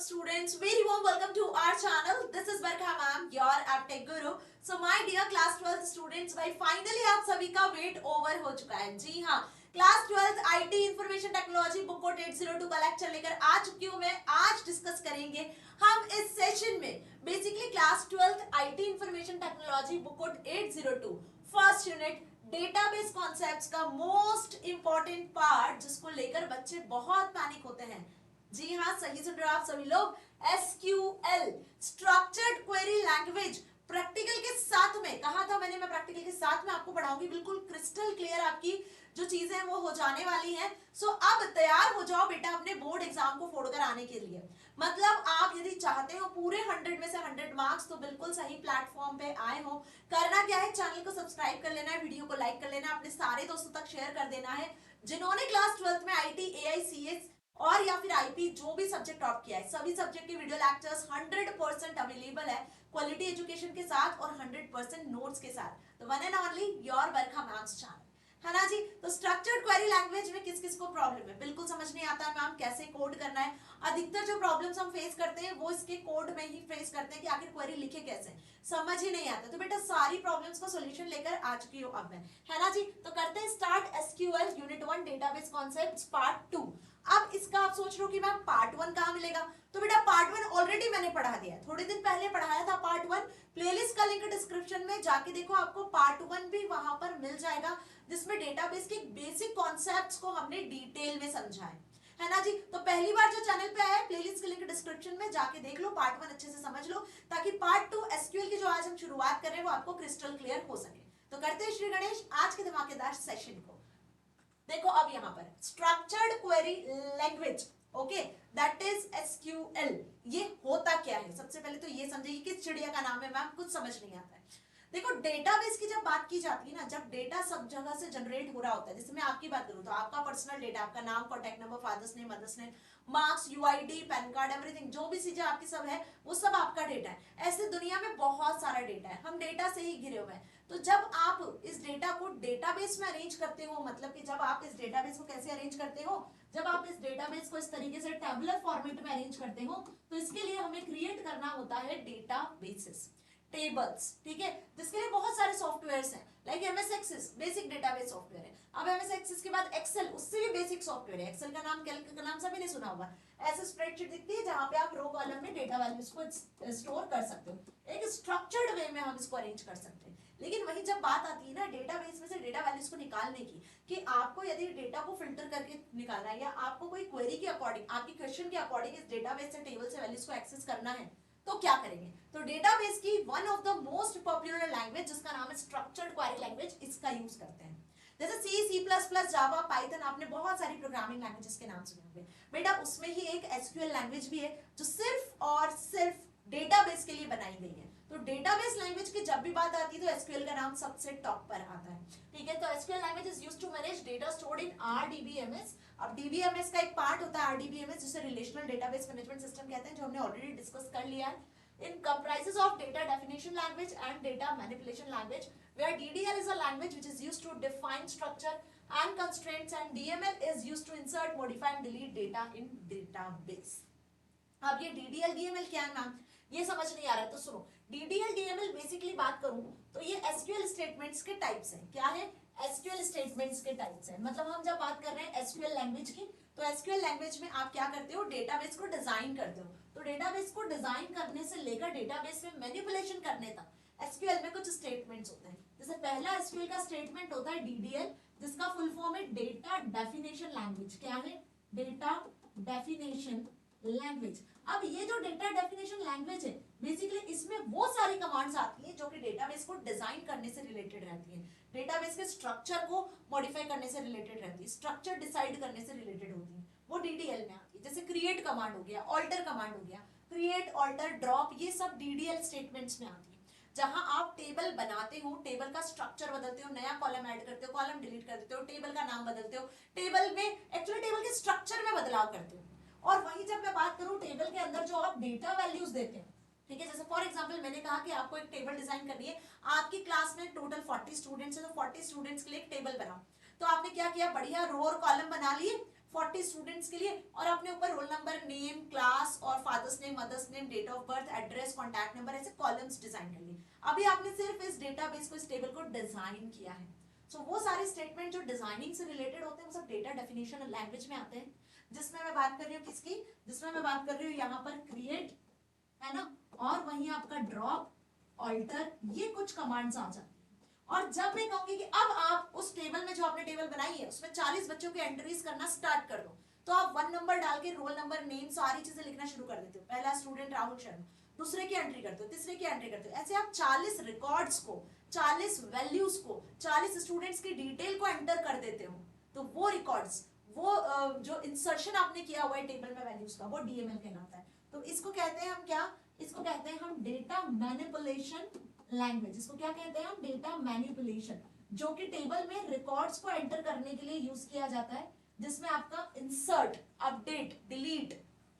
Students, very warm welcome to our channel. This is Barkha ma'am, your AppTech Guru. So my dear class 12th students, भाई finally आप सभी का weight over हो चुका है. जी हाँ, class 12th IT information technology book code 802 का lecture लेकर आ चुकी हूँ मैं. आज डिस्कस करेंगे हम इस सेशन में basically class 12th IT information technology book code 802 first unit database concepts का मोस्ट इंपॉर्टेंट पार्ट जिसको लेकर बच्चे बहुत पैनिक होते हैं. जी हाँ, सही सुन रहे हो आप सभी लोग. SQL structured query language practical के साथ में कहा था मैंने, मैं प्रैक्टिकल के साथ में आपको पढ़ाऊंगी. बिल्कुल क्रिस्टल क्लियर आपकी जो चीजें हैं वो हो जाने वाली हैं. सो अब तैयार हो जाओ बेटा अपने बोर्ड एग्जाम को फोड़कर आने के लिए. मतलब आप यदि चाहते हो पूरे 100 में से 100 मार्क्स तो बिल्कुल सही प्लेटफॉर्म पे आए हो. करना क्या है, चैनल को सब्सक्राइब कर लेना है, वीडियो को लाइक कर लेना है, अपने सारे दोस्तों तक शेयर कर देना है जिन्होंने क्लास 12th में IT AI CS और या फिर आईपी जो भी सब्जेक्ट टॉप किया है. सभी सब्जेक्ट के वीडियो लेक्चर्स 100% अवेलेबल है क्वालिटी एजुकेशन के साथ और 100% नोट्स के साथ. तो one and only your Barkha ma'am's channel, है ना जी. तो स्ट्रक्चर्ड क्वेरी लैंग्वेज में किस किस को प्रॉब्लम है, बिल्कुल समझ नहीं आता है मैम कैसे कोड करना है. अधिकतर जो प्रॉब्लम्स हम फेस करते हैं वो इसके कोड में ही फेस करते हैं कि आखिर क्वेरी लिखे कैसे, समझ ही नहीं आता. तो बेटा सारी प्रॉब्लम्स का सॉल्यूशन लेकर आ चुकी हूँ अब मैं, है ना जी. तो करते हैं start SQL unit 1 database concepts part 2. अब इसका आप सोच रहे हो कि मैम पार्ट 1 कहाँ मिलेगा. तो बेटा पार्ट 1 ऑलरेडी मैंने पढ़ा दिया है, थोड़े दिन पहले पढ़ाया था पार्ट 1. प्लेलिस्ट का लिंक डिस्क्रिप्शन में जाके देखो, आपको पार्ट 1 भी वहां पर मिल जाएगा जिसमें डेटाबेस के बेसिक कॉन्सेप्ट्स को हमने डिटेल में समझा है ना जी. तो पहली बार जो चैनल पे आया है प्लेलिस्ट का लिंक डिस्क्रिप्शन में जाके देख लो, पार्ट 1 अच्छे से समझ लो ताकि पार्ट 2 SQL की जो आज हम शुरुआत कर रहे हैं वो आपको क्रिस्टल क्लियर हो सके. तो करते हैं श्री गणेश आज के धमाकेदार सेशन को. देखो अब यहां पर structured query language, okay, that is SQL. ये होता क्या है, सबसे पहले तो ये समझिए किस चिड़िया का नाम है मैम, कुछ समझ नहीं आता है. देखो डेटाबेस की जब बात की जाती है ना, जब डेटा सब जगह से जनरेट हो रहा होता है, जैसे मैं आपकी बात करूं तो आपका पर्सनल डेटा, आपका नाम, contact number, father's name, mother's name, marks, UID, PAN card, everything जो भी चीजें आपकी सब है वो सब आपका डेटा है. ऐसे दुनिया में बहुत सारा डेटा है, हम डेटा से ही घिरे हुए हैं. तो जब आप इस डेटा को डेटाबेस में अरेंज करते हो, मतलब कि जब आप इस डेटाबेस को कैसे अरेंज करते हो, जब आप इस डेटाबेस को इस तरीके से टैबुलर फॉर्मेट में अरेंज करते हो तो इसके लिए हमें क्रिएट करना होता है डेटाबेसेस, टेबल्स, ठीक है. जिसके लिए बहुत सारे सॉफ्टवेयर्स हैं, like MS Access basic database software है. अब MS एक्सेस के बाद एक्सेल, उससे भी बेसिक सॉफ्टवेयर है. एक्सेल का नाम, कैल्क का नाम सभी ने सुना होगा. ऐसे स्प्रेडशीट दिखती है जहां पे आप रो कॉलम में डेटा वैल्यूज को स्टोर कर सकते हो. एक स्ट्रक्चर्ड वे में हम इसको अरेंज कर सकते हैं. लेकिन वही जब बात आती है ना डेटाबेस में से डेटा वैल्यूज को निकालने की, कि आपको यदि डेटा को फिल्टर करके निकालना है या आपको कोई क्वेरी के अकॉर्डिंग, आपकी क्वेश्चन के अकॉर्डिंग इस डेटाबेस से टेबल से वैल्यूज को एक्सेस करना है, तो क्या करेंगे. तो डेटाबेस की one of the most popular language जिसका नाम है स्ट्रक्चर्ड क्वेरी लैंग्वेज, इसका यूज करते हैं. जैसे C++, जावा, पाइथन, आपने बहुत सारी प्रोग्रामिंग लैंग्वेजेस के नाम सुने होंगे. बेटा उसमें ही एक SQL लैंग्वेज भी है जो सिर्फ और सिर्फ डेटाबेस के लिए बनाई गई है. तो डेटाबेस लैंग्वेज की जब भी बात आती है तो SQL का नाम सबसे टॉप पर आता है. ठीक है, तो SQL language is used to manage data stored in RDBMS. अब DBMS का एक पार्ट होता है RDBMS, जिसे रिलेशनल डेटाबेस मैनेजमेंट सिस्टम कहते हैं, जो हमने ऑलरेडी डिस्कस कर लिया है. In comprises of data definition language and data manipulation language, where DDL is a language which is used to define structure and constraints, and DML is used to insert, modify and delete data in database. अब ये DDL DML क्या है ma'am, ये समझ नहीं आ रहा है तो सुनो. DDL DML बेसिकली बात करूं तो ये SQL स्टेटमेंट्स के टाइप्स हैं. क्या है, SQL स्टेटमेंट्स के टाइप्स हैं. मतलब हम जब बात कर रहे हैं SQL लैंग्वेज की, तो SQL लैंग्वेज में आप क्या करते हो, डेटाबेस को डिजाइन करते हो. तो डेटाबेस को डिजाइन करने से लेकर डेटाबेस में मैनिपुलेशन करने तक SQL में कुछ स्टेटमेंट्स होते हैं. जैसे पहला SQL का स्टेटमेंट होता है DDL, जिसका फुल फॉर्म है डेटा डेफिनेशन लैंग्वेज. क्या है, डेटा डेफिनेशन लैंग्वेज. अब ये जो डेटा डेफिनेशन लैंग्वेज है, बेसिकली इसमें वो सारी कमांड्स आती हैं जो कि डेटाबेस को डिजाइन करने से रिलेटेड रहती हैं, डेटाबेस के स्ट्रक्चर को मॉडिफाई करने से रिलेटेड रहती है, स्ट्रक्चर डिसाइड करने से रिलेटेड होती है, वो DDL में आती है. जैसे क्रिएट कमांड हो गया, ऑल्टर कमांड हो गया, क्रिएट, ऑल्टर, ड्रॉप, ये सब DDL स्टेटमेंट्स में आती है. जहां आप टेबल बनाते हो, टेबल का स्ट्रक्चर बदलते हो, नया कॉलम ऐड करते हो, कॉलम डिलीट कर देते हो, टेबल का नाम बदलते हो, टेबल में एक्चुअली टेबल के स्ट्रक्चर में बदलाव करते हो. और वहीं जब मैं बात करूं टेबल के अंदर जो आप डेटा वैल्यूज देते हैं, ठीक है, जैसे फॉर एग्जांपल मैंने कहा कि आपको एक टेबल डिजाइन करनी है, आपकी क्लास में टोटल 40 स्टूडेंट्स हैं, तो 40 स्टूडेंट्स के लिए एक टेबल बनाओ. तो आपने क्या किया, बढ़िया रो और कॉलम बना लिए 40 स्टूडेंट्स के लिए, और अपने ऊपर रोल नंबर, नेम, क्लास और father's name, mother's name, date of birth, address, contact number, ऐसे कॉलम्स डिजाइन कर लिए। अभी आपने सिर्फ इस डेटाबेस को, इस टेबल को डिजाइन किया है। वो सारे स्टेटमेंट जो डिजाइनिंग से रिलेटेड होते हैं वो सब डेटा डेफिनेशन लैंग्वेज में आते हैं, जिसमें मैं बात कर रही हूँ किसकी, जिसमें मैं बात कर रही हूँ यहाँ पर क्रिएट, है ना, और वहीं आपका ड्रॉप, ऑल्टर, ये कुछ कमांड्स आ जाती हैं। और जब मैं कहूंगी कि अब आप उस टेबल में, जो आपने टेबल बनाई है उसमें 40 बच्चों की एंट्रीज करना स्टार्ट कर दो, तो आप 1 नंबर डाल के रोल नंबर, नेम, सारी चीजें लिखना शुरू कर देते हो। पहला स्टूडेंट राहुल शर्मा, दूसरे की एंट्री करते हो, तीसरे की एंट्री करते हो, ऐसे आप 40 रिकॉर्ड्स को, 40 वैल्यूज को, 40 स्टूडेंट्स की डिटेल को एंटर कर देते हो। तो वो रिकॉर्ड्स, वो जो इंसर्शन आपने किया हुआ है टेबल में वैल्यूज का, वो डीएमएल कहलाता है। तो इसको कहते हैं हम क्या, इसको कहते हैं हम डेटा मैनिपुलेशन लैंग्वेज। इसको क्या कहते हैं हम, डेटा मैनिपुलेशन, जो कि टेबल में रिकॉर्ड्स को एंटर करने के लिए यूज किया जाता है, जिसमें आपका इंसर्ट, अपडेट, डिलीट,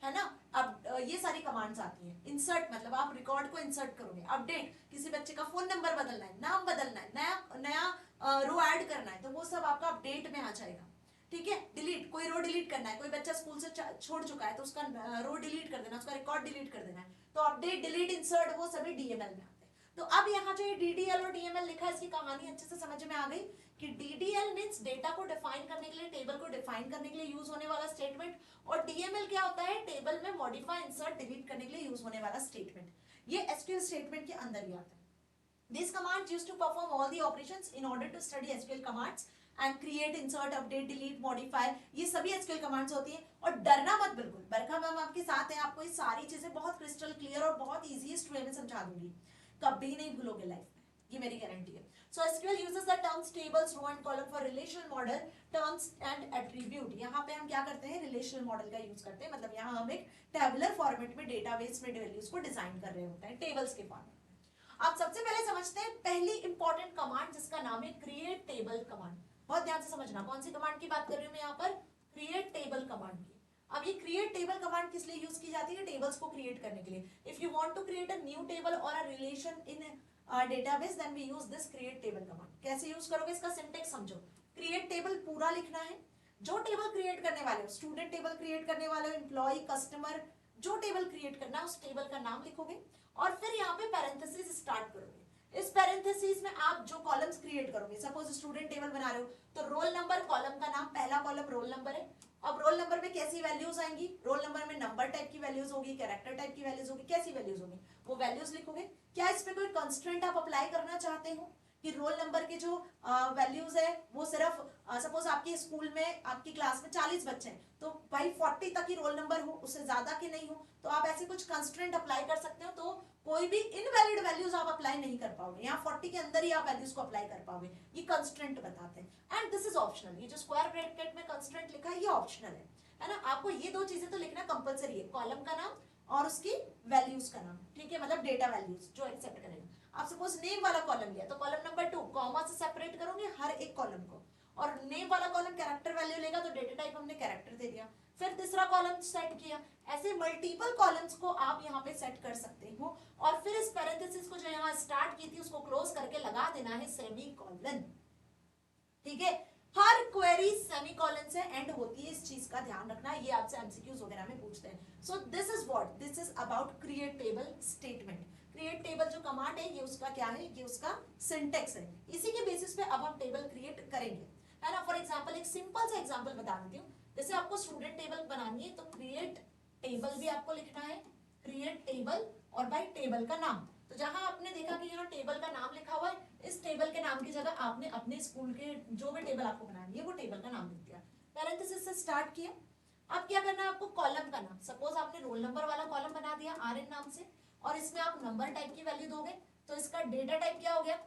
है ना, अब ये सारी कमांड्स आती हैं। इंसर्ट मतलब आप रिकॉर्ड को इंसर्ट करोगे, अपडेट किसी बच्चे का फोन नंबर बदलना है, नाम बदलना है, नया नया रो ऐड करना है, तो वो सब आपका अपडेट में आ जाएगा। ठीक है, डिलीट, कोई रो डिलीट करना है, कोई बच्चा स्कूल से छोड़ चुका है तो उसका रो डिलीट कर देना, उसका रिकॉर्ड डिलीट कर देना है, तो अपडेट, डिलीट, इंसर्ट, वो सभी डीएमएल में आते हैं। तो अब यहाँ जो ये डीडीएल और डीएमएल लिखा है, इसकी कहानी अच्छे से समझ में आ गई कि डीडीएल मींस डेटा को डिफाइन करने के लिए, टेबल को डिफाइन करने के लिए यूज होने वाला स्टेटमेंट, और डीएमएल क्या होता है, टेबल में मॉडिफाई, इंसर्ट, डिलीट करने के लिए यूज होने वाला स्टेटमेंट। ये एसक्यूएल स्टेटमेंट के अंदर ही आता है। These commands used to perform all the operations in order to study SQL commands and create, insert, update, delete, modify, ये सभी SQL commands होती हैं। और डरना मत बिल्कुल, बरखा मैम आपके साथ है, आपको ये सारी चीजें बहुत क्रिस्टल क्लियर और बहुत इजीएस्ट वे में समझा दूंगी, कभी नहीं भूलोगे लाइफ में, ये मेरी गारंटी है। So SQL uses the terms tables, row and column for relational model, terms and attribute। यहाँ पे हम क्या करते हैं, रिलेशनल मॉडल का यूज करते हैं, मतलब यहाँ हम एक टेबुलर फॉर्मेट में डेटाबेस में वैल्यूज को डिजाइन कर रहे होते हैं, टेबल्स के फॉर्मेट। आप सबसे पहले समझते हैं पहली इंपॉर्टेंट कमांड, जिसका नाम है क्रिएट टेबल कमांड। बहुत ध्यान से समझना, कौन सी कमांड की बात कर रही हूँ मैं यहाँ पर, क्रिएट टेबल कमांड की। अब ये क्रिएट टेबल कमांड किस लिए यूज की जाती है, टेबल्स को क्रिएट करने के लिए। If you want to create a new table और a relation in database, then we use this create table command. कैसे यूज करोगे, इसका सिंटेक्स समझो। क्रिएट टेबल पूरा लिखना है, जो टेबल क्रिएट करने वाले हो, स्टूडेंट टेबल क्रिएट करने वाले हो, एम्प्लॉय, कस्टमर, जो टेबल क्रिएट करना है उस टेबल का नाम लिखोगे, और फिर यहाँ पे पैरेंथेसिस स्टार्ट करोगे। इस पैरेंथेसिस में आप जो कॉलम्स क्रिएट करोगे, सपोज स्टूडेंट टेबल बना रहे हो, तो रोल नंबर कॉलम का नाम, पहला कॉलम रोल नंबर है। अब रोल नंबर में कैसी वैल्यूज आएंगी, रोल नंबर में नंबर टाइप की वैल्यूज होगी, कैरेक्टर टाइप की वैल्यूज होगी, कैसी वैल्यूज होगी, वो वैल्यूज लिखोगे। क्या इस पे कोई कंस्ट्रेंट आप अप्लाई करना चाहते हो कि रोल नंबर के जो वैल्यूज है वो सिर्फ, सपोज आपके स्कूल में, आपकी क्लास में 40 बच्चे हैं, तो भाई 40 तक ही रोल नंबर हो, उससे ज्यादा के नहीं हो, तो आप ऐसे कुछ कंस्ट्रेंट अप्लाई कर सकते हो। तो कोई भी इनवैलिड वैल्यूज आप अप्लाई नहीं कर पाओगे, यहाँ 40 के अंदर ही आप वैल्यूज को अप्लाई कर पाओगे, ये कंस्ट्रेंट बताते हैं। एंड दिस इज ऑप्शनल, ये जो स्क्वायर ब्रैकेट में कंस्ट्रेंट लिखा है ये ऑप्शनल है ना। आपको ये दो चीजें तो लिखना कंपलसरी है, कॉलम का नाम और उसकी वैल्यूज का नाम, ठीक है, मतलब डेटा वैल्यूज जो एक्सेप्ट करेगा। आप सपोज नेम वाला कॉलम लिया, तो कॉलम नंबर 2 कॉमा से सेपरेट करोगे हर एक कॉलम को, और नेम वाला कॉलम कैरेक्टर वैल्यू लेगा, तो डेटा टाइप हमने कैरेक्टर दे दिया, फिर तीसरा कॉलम सेट किया। ऐसे मल्टीपल कॉलम्स को आप यहाँ पे सेट कर सकते हो, और फिर इस पैरेंथेसिस को जो यहाँ स्टार्ट की थी उसको क्लोज करके लगा देना है सेमीकोलन। ठीक है, हर क्वेरी सेमीकोलन से एंड होती है, इस चीज का ध्यान रखना, ये आपसे एमसीक्यूज वगैरह में पूछते हैं। So this is what, this is about create table statement. Create table जो कमांड है ये उसका क्या है, ये उसका सिंटेक्स है, इसी के बेसिस पे अब हम टेबल क्रिएट करेंगे, है ना। फॉर एग्जांपल एक सिंपल सा एग्जांपल बता देती हूँ। जैसे आपको स्टूडेंट टेबल बनानी है, तो क्रिएट टेबल भी आपको लिखना है, क्रिएट टेबल और भाई टेबल का नाम। तो जहां आपने देखा कि यहाँ टेबल का नाम लिखा हुआ है, इस टेबल के नाम की जगह आपने अपने स्कूल के जो भी टेबल आपको बनानी है वो टेबल का नाम लिख दिया, पैरेंथेसिस से स्टार्ट किया। अब क्या करना है आपको, कॉलम का नाम, सपोज आपने रोल नंबर वाला कॉलम बना दिया आरएन नाम से, और इसमें आप नंबर टाइप की वैल्यू दोगे, तो इसका डेटा टाइप क्या हो गया,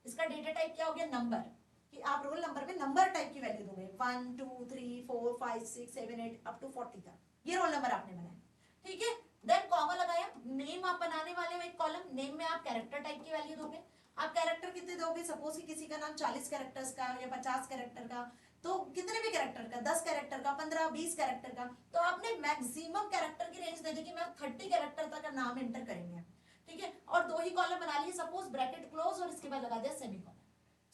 इसका डेटा टाइप क्या हो गया, नंबर, कि आप रोल नंबर में नंबर टाइप की वैल्यू दोगे, 1 2 3 4 5 6 7 8 अप टू 40 तक, ये रोल नंबर आपने बनाया, ठीक है। देन कॉमा लगाया, नेम आप बनाने वाले हो एक कॉलम, नेम में आप कैरेक्टर टाइप की वैल्यू दोगे। आप कैरेक्टर कितने दोगे, सपोज कि किसी का नाम 40 कैरेक्टर्स का या 50 कैरेक्टर का, तो कितने भी कैरेक्टर का, 10 कैरेक्टर का, 15 20 कैरेक्टर का, तो आपने मैक्सिमम कैरेक्टर की रेंज दे दी कि मैं 30 कैरेक्टर तक का नाम एंटर करेंगे, ठीक है। और दो ही कॉलम बना लिए, सपोज ब्रैकेट क्लोज और इसके बाद लगा दिया semicolon.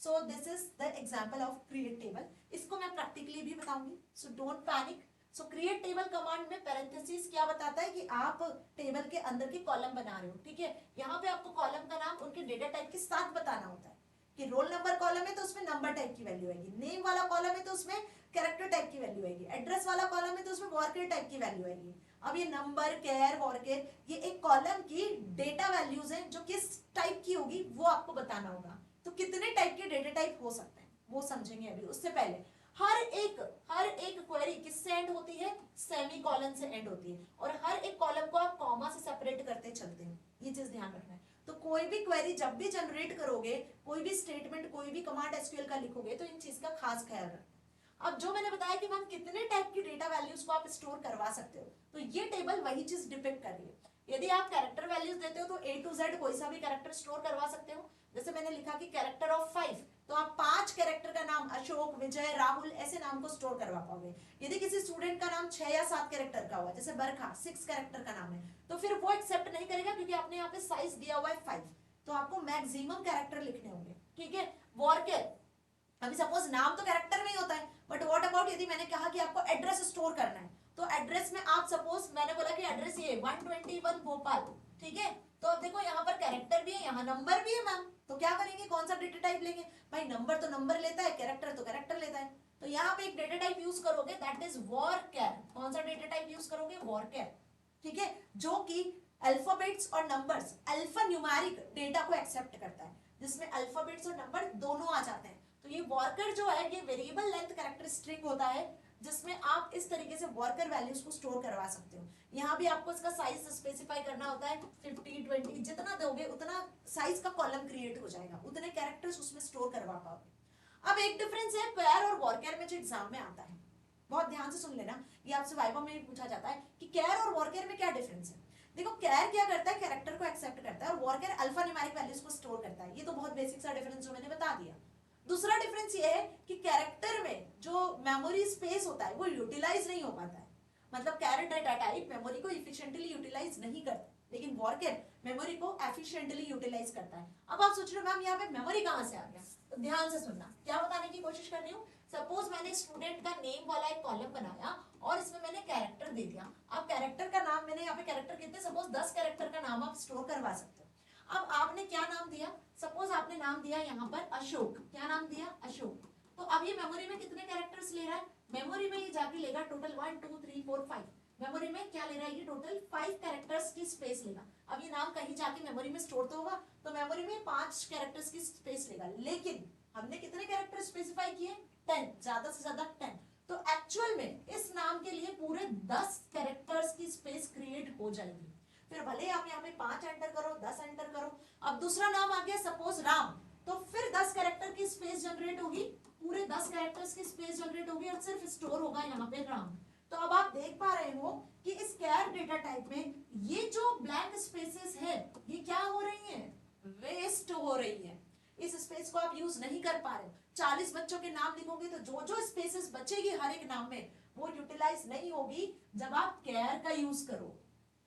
So this is the example of create table. इसको मैं प्रैक्टिकली भी बताऊंगी, so don't panic, so create table command में पैरेंथेसिस क्या बताता है कि आप टेबल के अंदर के कॉलम बना रहे हो, ठीक है। यहाँ पे आपको कॉलम का नाम उनके डेटा टाइप के साथ बताना होता है कि रोल नंबर कॉलम है तो उसमें नंबर टाइप की वैल्यू आएगी, नेम वाला कॉलम है तो उसमें कैरेक्टर टाइप की वैल्यू आएगी, एड्रेस वाला कॉलम है तो उसमें वर्कर टाइप की वैल्यू आएगी। अब ये नंबर, केयर, वर्कर, ये एक कॉलम की डेटा वैल्यूज हैं जो किस टाइप की होगी वो आपको बताना होगा। तो कितने टाइप के डेटा टाइप हो सकते हैं वो समझेंगे अभी। उससे पहले हर एक क्वेरी किससे एंड होती है, सेमी कॉलन से एंड होती है, और हर एक कॉलम को आप कॉमा से सेपरेट करते चलते हैं, ये चीज ध्यान रखना है। तो कोई भी क्वेरी जब भी जनरेट करोगे, कोई भी स्टेटमेंट, कोई भी कमांड एसक्यूएल का लिखोगे, तो इन चीज का खास ख्याल रखना। अब जो मैंने बताया कि मैम कितने टाइप की डेटा वैल्यूज को आप स्टोर करवा सकते हो, तो ये टेबल वही चीज डिपिक्ट कर रही है। यदि आप कैरेक्टर वैल्यूज देते हो तो A to Z कोई सा भी कैरेक्टर स्टोर करवा सकते हो। जैसे मैंने लिखा कि कैरेक्टर ऑफ 5, तो आप 5 कैरेक्टर का नाम अशोक, विजय, राहुल ऐसे नाम को स्टोर करवा पाओगे। यदि किसी स्टूडेंट का नाम 6 या 7 कैरेक्टर का हुआ, जैसे बरखा 6 कैरेक्टर का नाम है, तो फिर वो एक्सेप्ट नहीं करेगा क्योंकि आपने यहाँ पे साइज दिया हुआ है 5, तो आपको मैक्सिमम कैरेक्टर लिखने होंगे, ठीक है। वर्कर, अभी सपोज नाम तो कैरेक्टर में ही होता है, बट व्हाट अबाउट यदि मैंने कहा कि आपको एड्रेस स्टोर करना है, तो एड्रेस में आप सपोज मैंने बोला कि एड्रेस ये 121 भोपाल, ठीक है। तो अब देखो यहाँ पर कैरेक्टर भी है, यहाँ नंबर भी है मैम, तो क्या करेंगे, कौन सा डेटा टाइप लेंगे, भाई नंबर तो नंबर लेता है, कैरेक्टर तो कैरेक्टर लेता है, तो यहाँ पे एक डेटा टाइप यूज करोगे दैट इज वर्कर। कौन सा डेटा टाइप यूज करोगे, वर्कर, ठीक है, जो कि अल्फाबेट्स और नंबर्स, अल्फा न्यूमेरिक डेटा को एक्सेप्ट करता है, जिसमें अल्फाबेट्स और नंबर दोनों आ जाते हैं। तो ये वर्कर जो है ये वेरिएबल लेंथ कैरेक्टर स्ट्रिंग होता है, जिसमें आप इस तरीके से वर्कर वैल्यूज को स्टोर करवा सकते हो। यहाँ भी आपको इसका साइज स्पेसिफाई करना होता है, 50, 20 जितना दोगे उतना साइज का कॉलम क्रिएट हो जाएगा, उतने कैरेक्टर्स उसमें स्टोर करवा पाओगे। अब एक डिफरेंस है केयर और वर्कर में जो एग्जाम में आता है, बहुत ध्यान से सुन लेना, ये आपसे वाइवा में भी पूछा जाता है कि केयर और वर्कर में क्या डिफरेंस है। देखो केयर क्या करता है, कैरेक्टर को एक्सेप्ट करता है, और वर्कर अल्फा न्यूमेरिक वैल्यूज को स्टोर करता है। ये तो बहुत बेसिक सा डिफरेंस जो मैंने बता दिया। दूसरा डिफरेंस ये है कि कैरेक्टर में जो मेमोरी स्पेस होता है वो यूटिलाइज नहीं हो पाता है, मतलब कैरेक्टर डेटा टाइप मेमोरी को इफिशिएंटली यूटिलाइज नहीं करता, लेकिन वर्कर मेमोरी को एफिशिएंटली यूटिलाइज करता है। अब आप सोच रहे हो मैम यहाँ पे मेमोरी कहाँ से आ गया, तो ध्यान से सुनना, क्या बताने की कोशिश कर रही हूँ। सपोज मैंने स्टूडेंट का नेम वाला एक कॉलम बनाया और इसमें मैंने कैरेक्टर दे दिया। अब कैरेक्टर का नाम, मैंने यहाँ पे कैरेक्टर कितने, सपोज 10 कैरेक्टर का नाम आप स्टोर करवा सकते हो। अब आपने क्या नाम दिया, सपोज आपने नाम दिया यहाँ पर अशोक, क्या नाम दिया, अशोक। तो अब ये मेमोरी में कितने कैरेक्टर्स ले रहा है, मेमोरी में ये जाके लेगा टोटल 1 2 3 4 5, मेमोरी में क्या ले रहा है, ये टोटल 5 कैरेक्टर्स की स्पेस लेगा। अब ये नाम कहीं जाके मेमोरी में स्टोर तो होगा, तो मेमोरी में 5 कैरेक्टर्स की स्पेस लेगा, लेकिन हमने कितने कैरेक्टर स्पेसिफाई किए, 10, ज्यादा से ज्यादा 10। तो एक्चुअल में इस नाम के लिए पूरे 10 कैरेक्टर्स की स्पेस क्रिएट हो जाएगी। फिर भले आप यहाँ पे 5 एंटर करो, 10 एंटर करो। अब दूसरा नाम आ गया सपोज राम, तो फिर 10 कैरेक्टर की स्पेस जनरेट होगी, पूरे 10 कैरेक्टर्स की स्पेस जनरेट होगी और सिर्फ स्टोर होगा यहाँ पे राम। तो अब आप देख पा रहे हो कि इस कैर डेटा टाइप में ये जो ब्लैंक स्पेसेस है ये क्या हो रही है, वेस्ट हो रही है। इस स्पेस को आप यूज नहीं कर पा रहे हो। 40 बच्चों के नाम लिखोगे तो जो जो स्पेसेस बचेगी हर एक नाम में वो यूटिलाइज नहीं होगी जब आप कैर का यूज करो,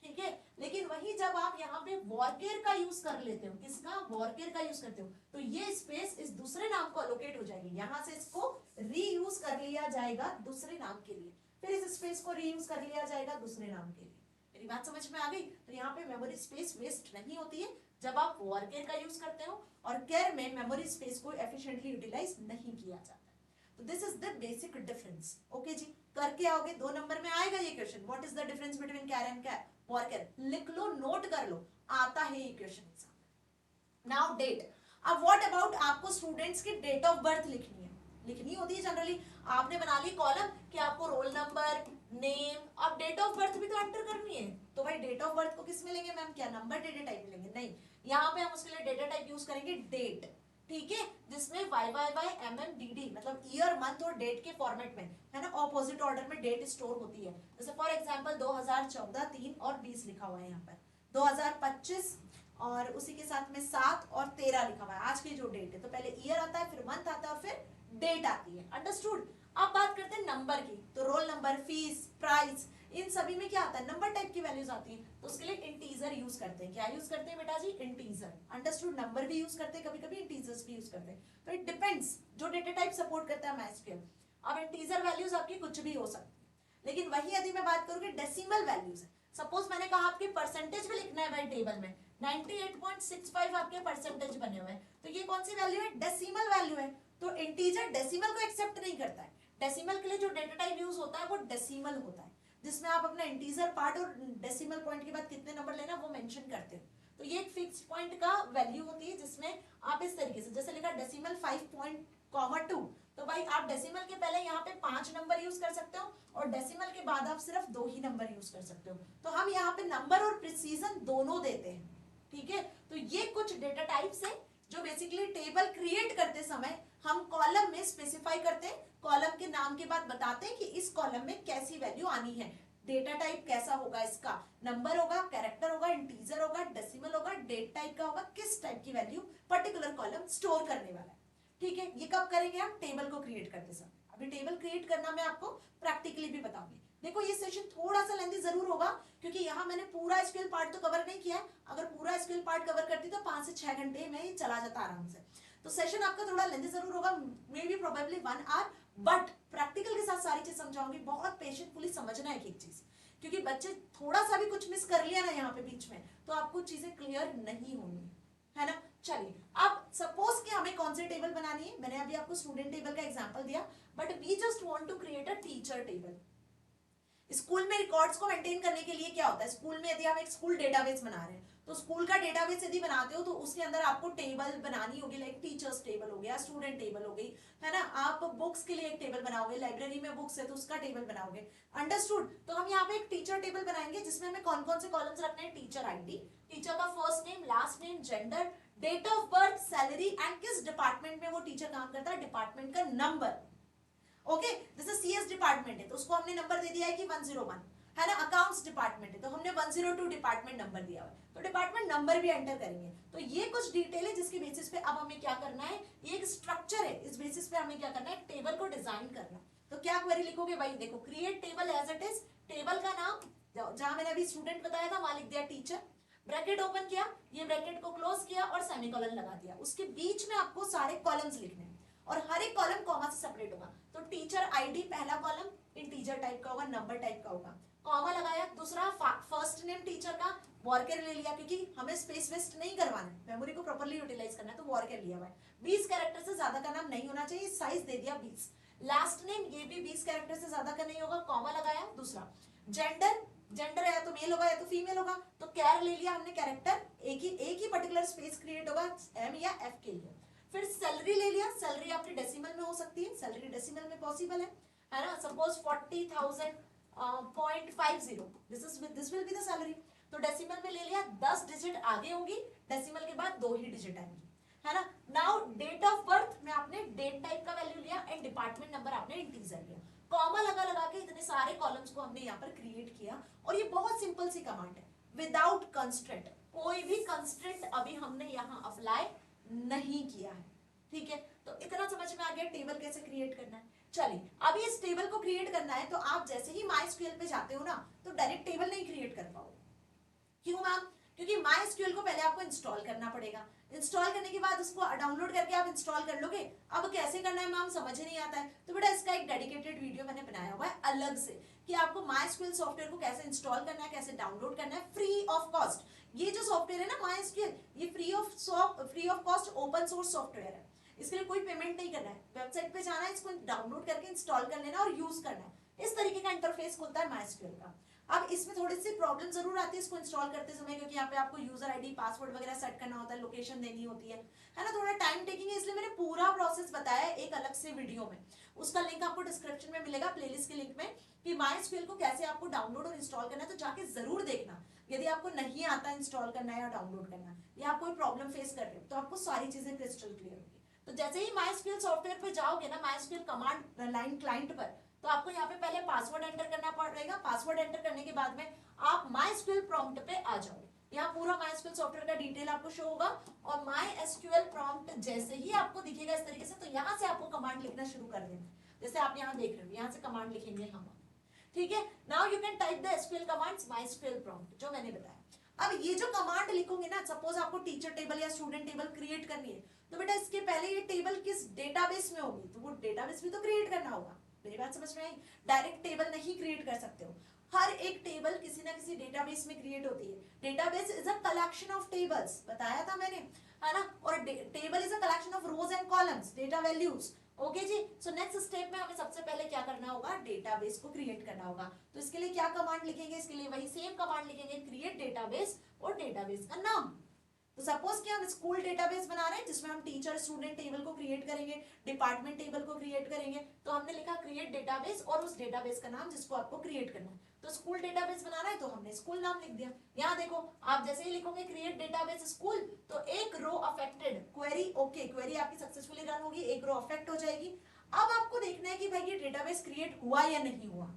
ठीक है। लेकिन वही जब आप यहाँ पे वर्कर का यूज कर लेते हो, किसका, वर्कर का यूज करते हो, तो ये स्पेस इस दूसरे नाम को अलोकेट हो जाएगी, यहाँ से इसको रीयूज कर लिया जाएगा दूसरे नाम के लिए, फिर इस स्पेस को रीयूज कर लिया जाएगा दूसरे नाम के लिए। मेरी बात समझ में आ गई। तो यहाँ पे मेमोरी स्पेस वेस्ट नहीं होती है जब आप वर्कर का यूज करते हो, और केयर में मेमोरी स्पेस को एफिशिएंटली यूटिलाइज नहीं किया जाता। तो this is the basic difference. Okay जी, करके आओगे 2 नंबर में आएगा ये question, what is the difference between char and varchar, लिख लो, नोट कर लो, आता है ये क्वेश्चन एग्जाम। Now date. अब व्हाट अबाउट आपको स्टूडेंट्स की डेट ऑफ बर्थ लिखनी है, लिखनी होती है जनरली, आपने बना ली कॉलम कि आपको रोल नंबर, नेम, अब डेट ऑफ बर्थ भी तो एंटर करनी है, तो भाई डेट ऑफ बर्थ को किस में लेंगे मैम, क्या नंबर डेटा टाइप में लेंगे, नहीं, यहाँ पे हम उसके लिए डेटा टाइप यूज करेंगे डेट, ठीक है, जिसमें YYYMMDD मतलब ईयर, मंथ और डेट के फॉर्मेट में है ना, ऑपोजिट ऑर्डर में डेट स्टोर होती है। जैसे फॉर एग्जांपल 2014, 3 और 20 लिखा हुआ है यहाँ पर, 2025 और उसी के साथ में 7 और 13 लिखा हुआ है आज की जो डेट है, तो पहले ईयर आता है, फिर मंथ आता है और फिर डेट आती है, अंडरस्टूड। अब बात करते हैं नंबर की, तो रोल नंबर, फीस, प्राइस, इन सभी में क्या आता है, नंबर टाइप की वैल्यूज आती हैं, तो उसके लिए इंटीजर यूज करते हैं। क्या यूज करते हैं बेटा जी, इंटीजर, अंडरस्टूड। नंबर भी यूज करते हैं, कभी कभी इंटीजर्स भी यूज करते हैं, तो इट डिपेंड्स जो डेटा टाइप सपोर्ट करता है MySQL। अब इंटीजर वैल्यूज आपकी कुछ भी हो सकती है। लेकिन वही यदि मैं बात करूँ कि डेसिमल वैल्यूज है, सपोज मैंने कहा आपके परसेंटेज में लिखना है भाई टेबल में 98.65 आपके परसेंटेज बने हुए हैं, तो ये कौन सी वैल्यू है, डेसिमल वैल्यू है। तो इंटीजर डेसिमल को एक्सेप्ट नहीं करता है। डेसिमल के लिए जो डेटा टाइप यूज होता है वो डेसिमल होता है, जिसमें आप अपना इंटीजर पार्ट और डेसिमल पॉइंट के बाद कितने नंबर लेना वो मेंशन करते हो। तो ये एक फिक्स पॉइंट का वैल्यू होती है, जिसमें आप इस तरीके से जैसे लिखा डेसिमल 5.2, तो भाई आप डेसिमल के पहले यहाँ पे 5 नंबर यूज कर सकते हो और डेसिमल के बाद आप सिर्फ 2 ही नंबर यूज कर सकते हो। तो हम यहाँ पे नंबर और प्रिसीजन दोनों देते हैं, ठीक है। तो ये कुछ डेटा टाइप्स है जो बेसिकली टेबल क्रिएट करते समय हम कॉलम में स्पेसिफाई करते हैं, कॉलम के नाम के बाद बताते हैं कि इस कॉलम में कैसी वैल्यू आनी है, डेटा टाइप कैसा होगा, इसका नंबर होगा, कैरेक्टर होगा, इंटीजर होगा, डेसिमल होगा, डेट टाइप का होगा, किस टाइप की वैल्यू पर्टिकुलर कॉलम स्टोर करने वाला है, ठीक है। ये कब करेंगे हम, टेबल को क्रिएट करते समय। अभी टेबल क्रिएट करना मैं आपको प्रैक्टिकली भी बताऊंगी। देखो ये सेशन थोड़ा सा लेंथी जरूर होगा क्योंकि यहाँ मैंने पूरा एसक्यूएल पार्ट तो कवर नहीं किया है। अगर पूरा एसक्यूएल पार्ट कवर करती तो 5 से 6 घंटे में ये चला जाता आराम से। तो सेशन आपका थोड़ा लेंथी जरूर होगा, maybe probably 1 hour, but practical के साथ सारी चीज समझाऊंगी। बहुत पेशेंटफुली समझना है एक चीज, क्योंकि बच्चे थोड़ा सा भी कुछ मिस कर लिया ना यहाँ पे बीच में तो आपको चीजें क्लियर नहीं होंगी, है ना। चलिए अब सपोज कि हमें कौन सी टेबल बनानी है, मैंने अभी आपको स्टूडेंट टेबल का एग्जांपल दिया, but we just want to create a teacher table. School में रिकॉर्ड्स को मेंटेन करने के लिए क्या होता है, स्कूल में यदि हम एक स्कूल डेटाबेस बना रहे हैं तो स्कूल का डेटाबेस यदि बनाते हो तो उसके अंदर आपको टेबल बनानी होगी, लाइक टीचर्स टेबल हो गया, स्टूडेंट टेबल हो गई, है ना। आप बुक्स के लिए एक टेबल बनाओगे, लाइब्रेरी में बुक्स है तो उसका टेबल बनाओगे, अंडरस्टूड। तो हम यहाँ पे एक टीचर टेबल बनाएंगे जिसमें हमें कौन कौन से कॉलम्स रखने हैं, टीचर आईडी, टीचर का first name, last name, gender, date of birth, salary and किस डिपार्टमेंट में वो टीचर काम करता है, डिपार्टमेंट का नंबर। ओके, जैसे सीएस डिपार्टमेंट है तो उसको हमने नंबर दे दिया है कि 101, है ना। अकाउंट्स डिपार्टमेंट है तो हमने 102 डिपार्टमेंट नंबर दिया हुआ है, तो डिपार्टमेंट नंबर भी एंटर करेंगे। तो ये कुछ डिटेल है जिसके बेसिस पे अब हमें क्या करना है, ये एक स्ट्रक्चर है, इस बेसिस पे हमें क्या करना है, टेबल को डिजाइन करना। तो क्या क्वेरी लिखोगे भाई, देखो create table as it is, table का नाम जहां मैंने अभी स्टूडेंट बताया था वहां लिख दिया टीचर, ब्रैकेट ओपन किया, ये ब्रैकेट को क्लोज किया और सेमीकोलन लगा दिया। उसके बीच में आपको सारे कॉलम्स लिखने हैं और हर एक कॉलम कॉमा से सेपरेट होगा। तो टीचर आईडी पहला कॉलम इंटीजर टाइप का होगा, नंबर टाइप का होगा, कॉमा लगाया। दूसरा फर्स्ट नेम टीचर का वॉरकर ले लिया क्योंकि हमें स्पेस वेस्ट नहीं करवाना है, मेमोरी को प्रॉपर्ली यूटिलाइज करना है, तो वॉरकर लिया हुआ है। 20 कैरेक्टर से ज्यादा का नाम नहीं होना चाहिए, साइज दे दिया 20। लास्ट नेम ये भी 20 कैरेक्टर से ज्यादा का नहीं होगा, कॉमा लगाया। दूसरा जेंडर, जेंडर या तो मेल होगा या तो फीमेल होगा, तो कैर ले लिया हमने कैरेक्टर, एक ही पर्टिकुलर स्पेस क्रिएट होगा एम या एफ के लिए। फिर सैलरी ले लिया, सैलरी आपकी डेसिमल में हो सकती है, सैलरी डेसिमल में पॉसिबल है ना। Suppose 40,000.50, this will be the salary. तो डेसिमल में ले लिया, 10 डिजिट आगे होंगी, डेसिमल के बाद 2 ही डिजिट आएंगी, है ना। नाउ डेट ऑफ बर्थ में आपने डेट टाइप का वैल्यू लिया एंड डिपार्टमेंट नंबर आपने इंटीजर लिया। कॉमा लगा लगा के इतने सारे कॉलम्स को हमने यहाँ पर क्रिएट किया। और ये बहुत सिंपल सी कमांड है, विदाउट कंस्ट्रेंट, कोई भी कंस्ट्रेंट अभी हमने यहाँ अप्लाई नहीं किया है, ठीक है। तो इतना समझ में आ गया टेबल कैसे क्रिएट करना है। चलिए अब इस टेबल को क्रिएट करना है तो आप जैसे ही MySQL पे जाते हो ना तो डायरेक्ट टेबल नहीं क्रिएट कर पाओगे। क्यों मैम, क्योंकि MySQL को पहले आपको इंस्टॉल करना पड़ेगा, इंस्टॉल करने के बाद उसको डाउनलोड करके आप इंस्टॉल कर लोगे। अब कैसे करना है मैम समझ नहीं आता है, तो बेटा इसका एक डेडिकेटेड वीडियो मैंने बनाया हुआ है अलग से कि आपको MySQL सॉफ्टवेयर को कैसे इंस्टॉल करना है, कैसे डाउनलोड करना है फ्री ऑफ कॉस्ट। ये जो सॉफ्टवेयर है ना MySQL, ये free of cost open source software है, इसके लिए कोई पेमेंट नहीं करना है। वेबसाइट पे जाना है, इसको डाउनलोड करके इंस्टॉल कर लेना और यूज करना है। इस तरीके का इंटरफेस खुलता है MySQL का। अब इसमें थोड़ी सी प्रॉब्लम जरूर आती है इसको इंस्टॉल करते समय, क्योंकि यहाँ पे आपको यूजर आईडी पासवर्ड वगैरह सेट करना होता है, लोकेशन देनी होती है ना, थोड़ा टाइम टेकिंग है। इसलिए मैंने पूरा प्रोसेस बताया है एक अलग से वीडियो में, उसका लिंक आपको डिस्क्रिप्शन में मिलेगा, प्लेलिस्ट के लिंक में, कि MySQL को कैसे आपको डाउनलोड और इंस्टॉल करना है। तो जाके जरूर देखना, यदि आपको नहीं आता इंस्टॉल करना है या डाउनलोड करना है या आप कोई प्रॉब्लम फेस कर रहे हो तो आपको सारी चीजें क्रिस्टल क्लियर होगी। तो जैसे ही MySQL सॉफ्टवेयर पे जाओगे ना, MySQL कमांड लाइन क्लाइंट पर, तो आपको यहाँ पे पहले पासवर्ड एंटर करना पड़ेगा। पासवर्ड एंटर करने के बाद में आप MySQL प्रॉम्प्ट पे आ जाओगे। यहाँ पूरा MySQL सॉफ्टवेयर का डिटेल आपको शो होगा और MySQL प्रॉम्प्ट जैसे ही आपको दिखेगा इस तरीके से, तो यहाँ से आपको कमांड लिखना शुरू कर देना। जैसे आप यहाँ देख रहे हो, यहाँ से कमांड लिखेंगे हम, ठीक है। Now you can type the SQL commands MySQL prompt जो मैंने बताया। अब ये जो कमांड लिखोगे ना, सपोज आपको टीचर टेबल या स्टूडेंट टेबल क्रिएट करनी है, तो बेटा इसके पहले ये टेबल किस डेटाबेस में होगी, तो वो डेटाबेस भी तो क्रिएट करना होगा, मेरी बात समझ में आई? डायरेक्ट टेबल नहीं क्रिएट कर सकते हो, हर एक टेबल किसी ना किसी डेटाबेस में क्रिएट होती है। Database is a collection of tables, बताया था मैंने, है ना, और table is a collection of rows and columns, data values. Okay जी, सो नेक्स्ट स्टेप में हमें सबसे पहले क्या करना होगा, डेटाबेस को क्रिएट करना होगा। तो इसके लिए क्या कमांड लिखेंगे, इसके लिए वही सेम कमांड लिखेंगे, क्रिएट डेटाबेस और डेटाबेस का नाम। तो सपोज कि हम स्कूल डेटाबेस बना रहे हैं जिसमें हम टीचर स्टूडेंट टेबल को क्रिएट करेंगे, डिपार्टमेंट टेबल को क्रिएट करेंगे, तो हमने लिखा क्रिएट डेटाबेस और उस डेटाबेस का नाम जिसको आपको क्रिएट करना है। तो स्कूल डेटाबेस बनाना है तो हमने स्कूल नाम लिख दिया। यहाँ देखो, आप जैसे ही लिखोगे क्रिएट डेटाबेस स्कूल, तो एक row affected, query okay, query आपकी सक्सेसफुली रन होगी, एक रो अफेक्ट हो जाएगी। अब आपको देखना है कि भाई ये डेटाबेस क्रिएट हुआ या नहीं हुआ।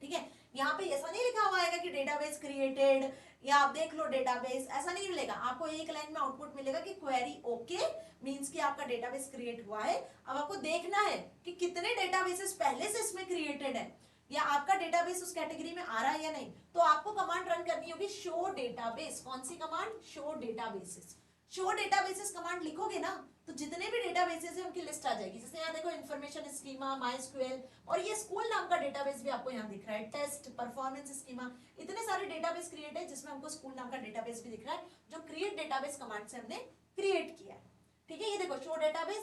ठीक है, यहाँ पे ऐसा नहीं लिखा हुआ है कि डेटाबेस क्रिएटेड या आप देख लो डेटाबेस, ऐसा नहीं मिलेगा आपको। एक लाइन में आउटपुट मिलेगा कि क्वेरी ओके, मींस कि आपका डेटाबेस क्रिएट हुआ है। अब आपको देखना है कि कितने डेटाबेसेस पहले से इसमें क्रिएटेड है या आपका डेटाबेस उस कैटेगरी में आ रहा है या नहीं। तो आपको कमांड रन करनी होगी शो डेटाबेस। कौन सी command, show databases. Show databases command लिखोगे ना तो जितने भी डेटाबेसेस है उनकी लिस्ट आ जाएगी। जैसे यहाँ देखो, इन्फॉर्मेशन स्कीमा, माइस्क्यूएल, और ये स्कूल नाम का डेटाबेस भी आपको यहाँ दिख रहा है, टेस्ट, परफॉर्मेंस स्कीमा, इतने सारे डेटाबेस क्रिएट है जिसमें हमको स्कूल नाम का डेटाबेस भी दिख रहा है, जो क्रिएट डेटाबेस कमांड से हमने क्रिएट किया है। ठीक है, ये देखो शो डेटाबेस,